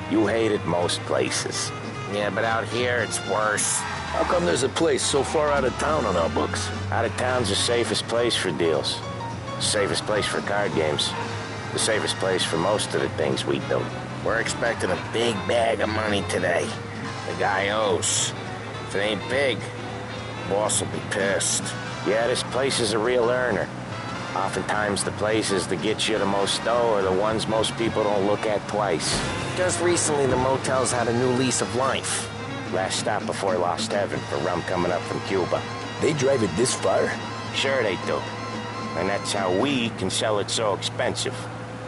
You hate it most places. Yeah, but out here, it's worse. How come there's a place so far out of town on our books? Out of town's the safest place for deals. Safest place for card games. The safest place for most of the things we do. We're expecting a big bag of money today. The guy owes. If it ain't big, boss will be pissed. Yeah, this place is a real earner. Oftentimes the places that get you the most dough are the ones most people don't look at twice. Just recently the motel's had a new lease of life. Last stop before Lost Heaven for rum coming up from Cuba. They drive it this far? Sure they do. And that's how we can sell it so expensive.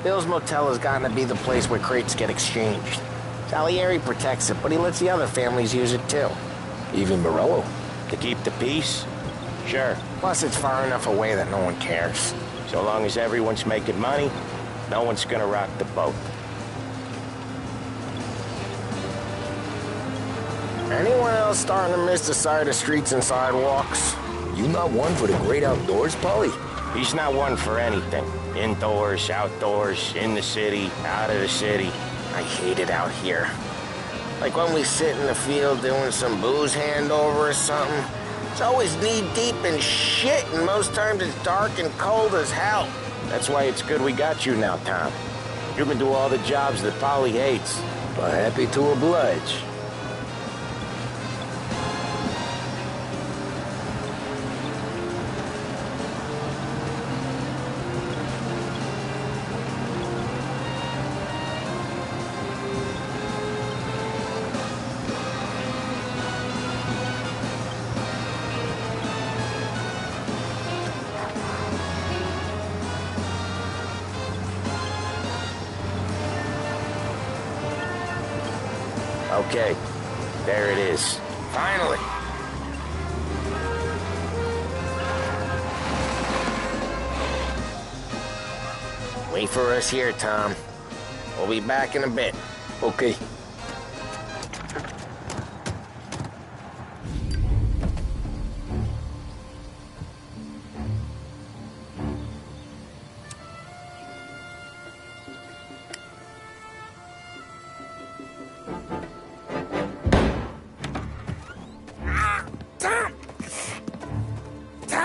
Bill's Motel has gotten to be the place where crates get exchanged. Salieri protects it, but he lets the other families use it too. Even Morello? To keep the peace? Sure. Plus it's far enough away that no one cares. So long as everyone's making money, no one's gonna rock the boat. Anyone else starting to miss the side of streets and sidewalks? You not one for the great outdoors, Polly? He's not one for anything. Indoors, outdoors, in the city, out of the city. I hate it out here. Like when we sit in the field doing some booze handover or something. It's always knee-deep in shit, and most times it's dark and cold as hell. That's why it's good we got you now, Tom. You can do all the jobs that Polly hates. Well, happy to oblige. Okay, there it is. Finally. Wait for us here, Tom. We'll be back in a bit. Okay.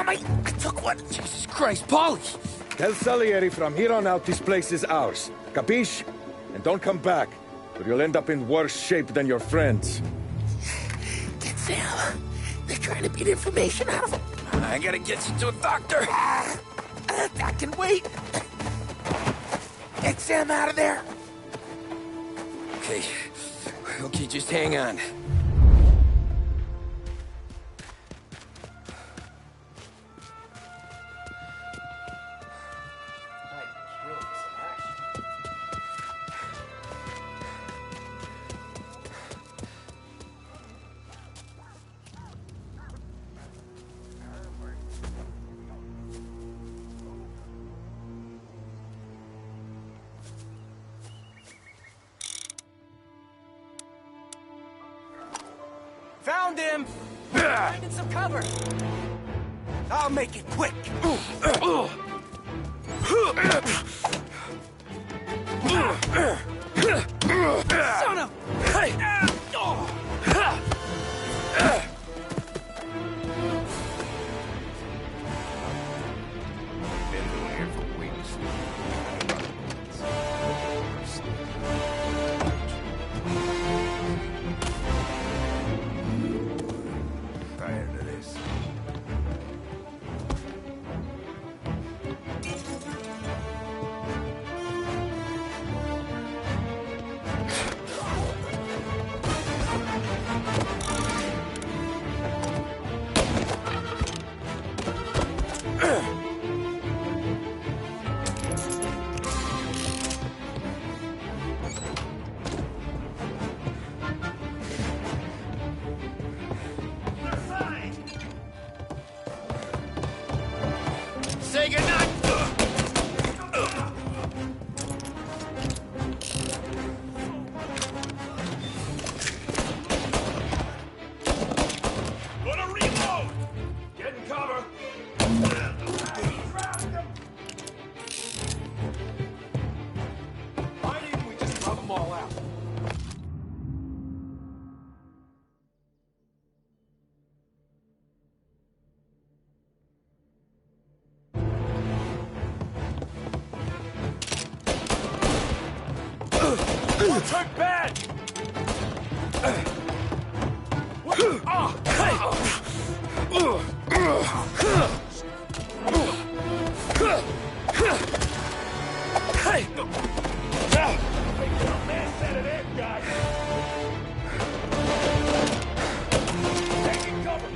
I took one. Jesus Christ, Polly! Tell Salieri from here on out this place is ours. Capiche? And don't come back, or you'll end up in worse shape than your friends. Get Sam. They're trying to beat information out of him. I gotta get you to a doctor. I can wait. Get Sam out of there. Okay. Okay, just hang on. Found him! Finding some cover! I'll make it quick! Son of... Been doing here for weeks. Tired of this. Say goodnight! Gonna reload! Getting cover! Why didn't we just rub them all out? What's hurt bad? Taking cover!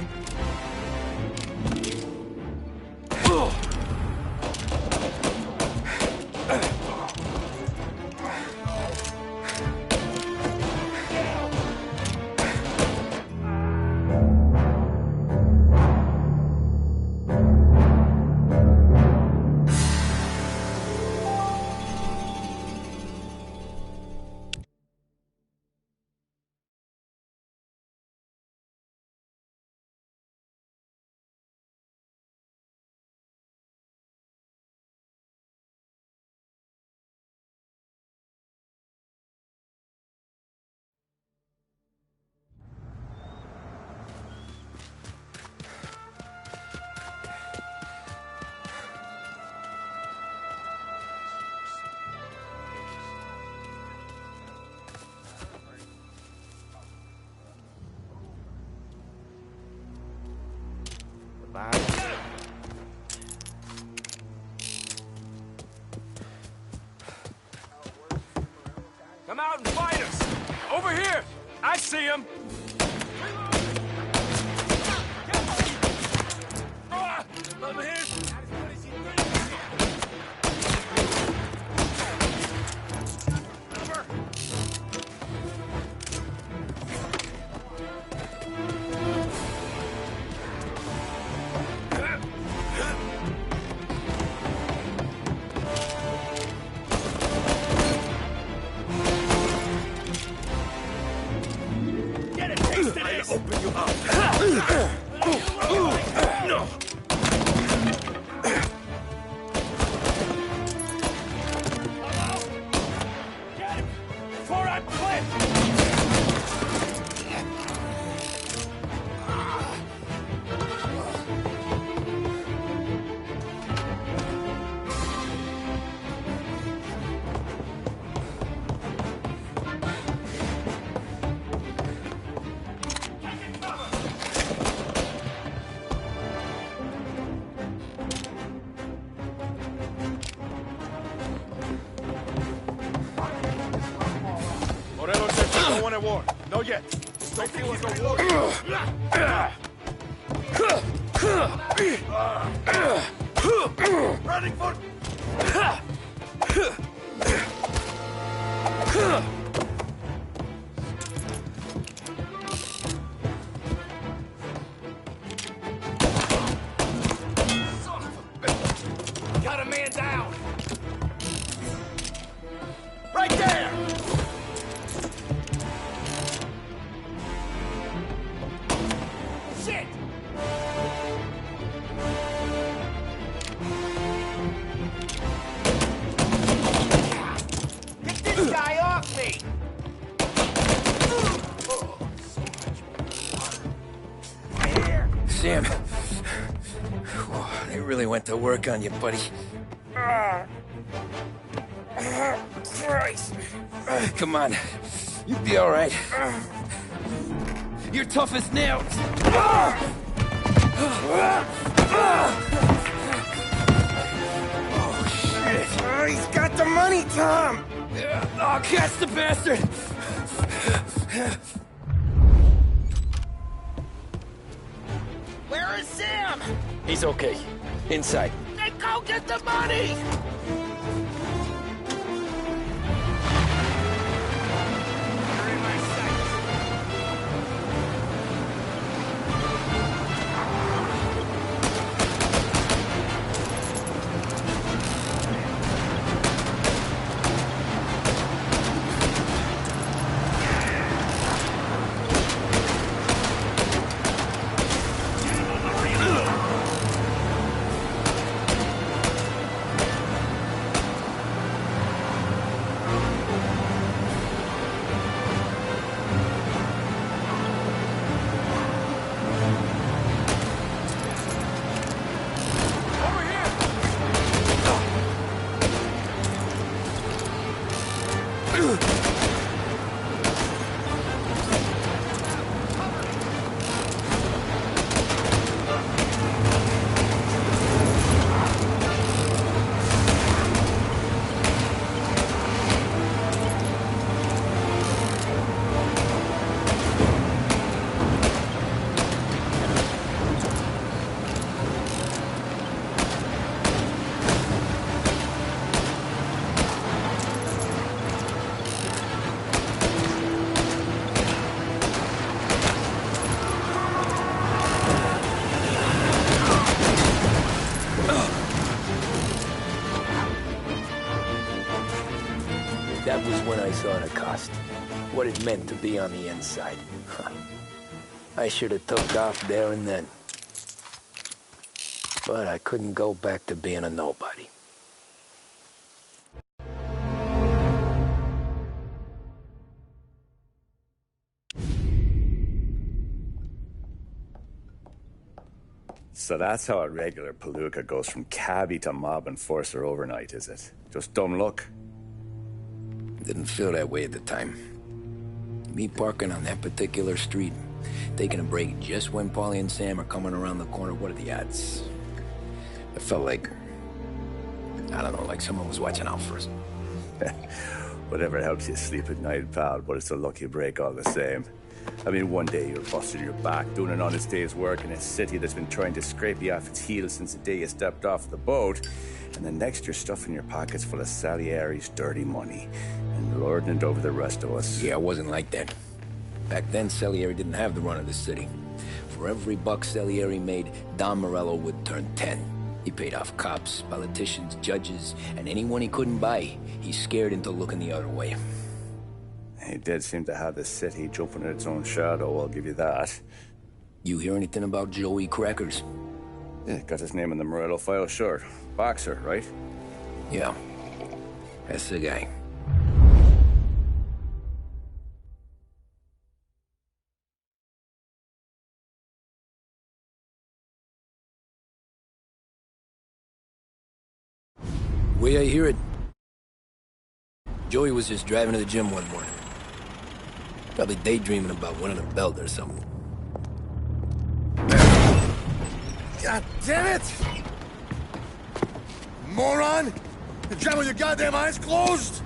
Come out and fight us! Over here! I see him! Over here! Open you up! No! Get him! Before I Morello says you don't want a war. No yet. Don't think he's gonna war. Running for... Got a man down! Right there! Shit! Get this guy off me! Sam, they really went to work on you, buddy. Christ! Come on, you'll be all right. You're tough as nails. Oh, shit! Oh, he's got the money, Tom! Oh, catch the bastard! Where is Sam? He's okay. Inside. Then go get the money! That was when I saw the cost. What it meant to be on the inside. I should have took off there and then. But I couldn't go back to being a nobody. So that's how a regular palooka goes from cabbie to mob enforcer overnight, is it? Just dumb luck? Didn't feel that way at the time. Me parking on that particular street, taking a break just when Paulie and Sam are coming around the corner, what are the odds? It felt like, I don't know, like someone was watching out for us. Whatever helps you sleep at night, pal, but it's a lucky break all the same. I mean, one day you're busted your back, doing an honest day's work in a city that's been trying to scrape you off its heels since the day you stepped off the boat, and the next you're stuffing your pockets full of Salieri's dirty money and lording it over the rest of us. Yeah, it wasn't like that. Back then, Salieri didn't have the run of the city. For every buck Salieri made, Don Morello would turn 10. He paid off cops, politicians, judges, and anyone he couldn't buy, he scared into looking the other way. He did seem to have the city jumping at its own shadow, I'll give you that. You hear anything about Joey Crackers? Yeah, got his name in the Morello file, sure. Boxer, right? Yeah, that's the guy. Way I hear it, Joey was just driving to the gym one morning. Probably daydreaming about winning a belt or something. God damn it! Moron! You drive with your goddamn eyes closed?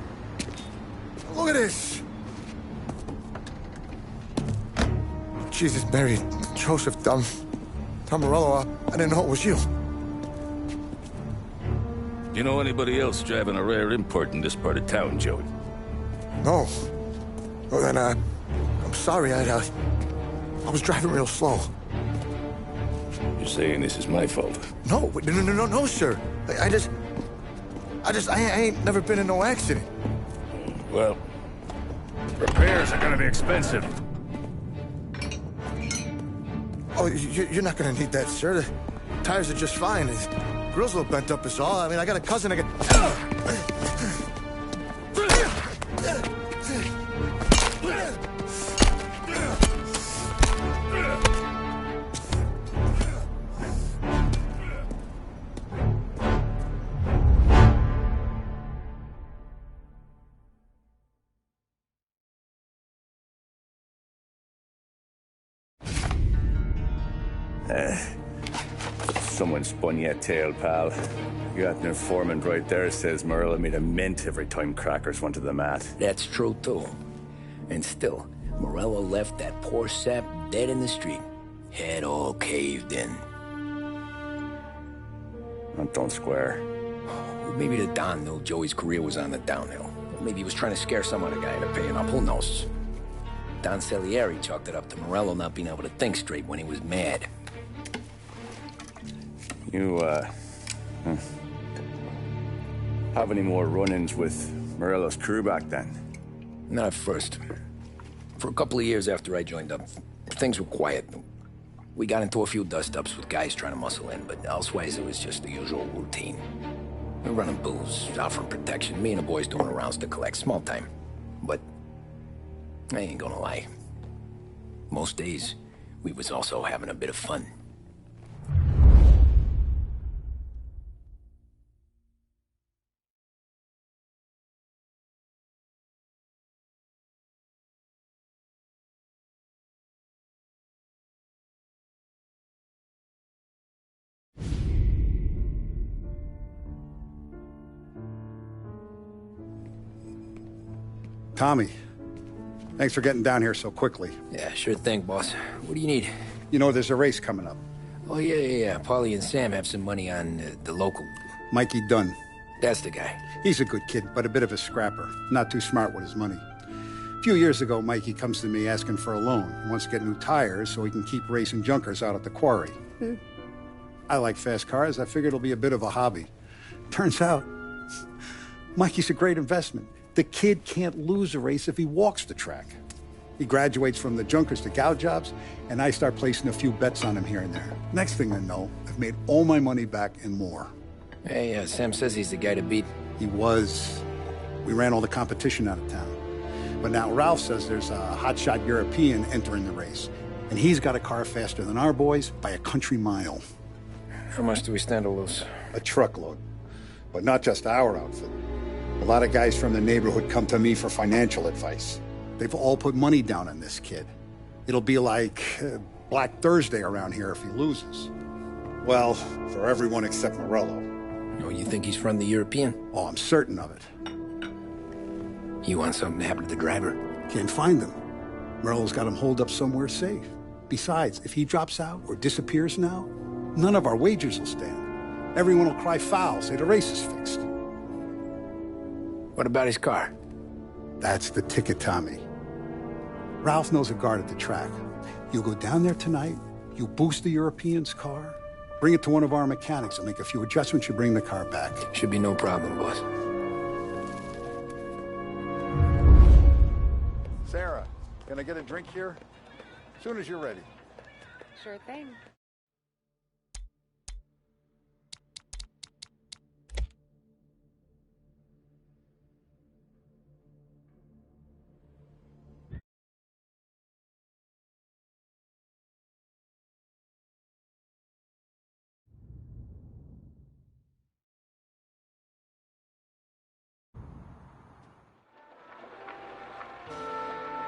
Look at this. Jesus, Mary, Joseph, Tom Morello, I didn't know it was you. You know anybody else driving a rare import in this part of town, Joey? No. Well, then, I'm sorry, I was driving real slow. You're saying this is my fault? No, sir. I ain't never been in no accident. Well, repairs are gonna be expensive. Oh, you're not gonna need that, sir. The tires are just fine. The grill's a little bent up is all. I mean, I got a cousin I Someone spun you a tale, pal. You got an informant right there says Morello made a mint every time crackers went to the mat. That's true, too. And still, Morello left that poor sap dead in the street. Head all caved in. That don't square. Maybe the Don knew Joey's career was on the downhill. Maybe he was trying to scare some other guy into paying up. Who knows? Don Salieri chalked it up to Morello not being able to think straight when he was mad. You, have any more run-ins with Morello's crew back then? Not at first. For a couple of years after I joined up, things were quiet. We got into a few dust-ups with guys trying to muscle in, but elsewise it was just the usual routine. We're running booze, offering protection, me and the boys doing the rounds to collect, small time. But I ain't gonna lie. Most days, we was also having a bit of fun. Tommy, thanks for getting down here so quickly. Yeah, sure thing, boss. What do you need? You know, there's a race coming up. Oh, yeah. Paulie and Sam have some money on the local. Mikey Dunn. That's the guy. He's a good kid, but a bit of a scrapper. Not too smart with his money. A few years ago, Mikey comes to me asking for a loan. He wants to get new tires so he can keep racing junkers out at the quarry. I like fast cars. I figured it'll be a bit of a hobby. Turns out, Mikey's a great investment. The kid can't lose a race if he walks the track. He graduates from the junkers to gal jobs, and I start placing a few bets on him here and there. Next thing I know, I've made all my money back and more. Hey, Sam says he's the guy to beat. He was. We ran all the competition out of town. But now Ralph says there's a hotshot European entering the race, and he's got a car faster than our boys by a country mile. How much do we stand to lose? A truckload. But not just our outfit. A lot of guys from the neighborhood come to me for financial advice. They've all put money down on this kid. It'll be like Black Thursday around here if he loses. Well, for everyone except Morello. Oh, you think he's from the European? Oh, I'm certain of it. You want something to happen to the driver? Can't find him. Morello's got him holed up somewhere safe. Besides, if he drops out or disappears now, none of our wagers will stand. Everyone will cry foul, say the race is fixed. What about his car? That's the ticket, Tommy. Ralph knows a guard at the track. You go down there tonight, you boost the European's car, bring it to one of our mechanics, and make a few adjustments, you bring the car back. Should be no problem, boss. Sarah, can I get a drink here? As soon as you're ready. Sure thing.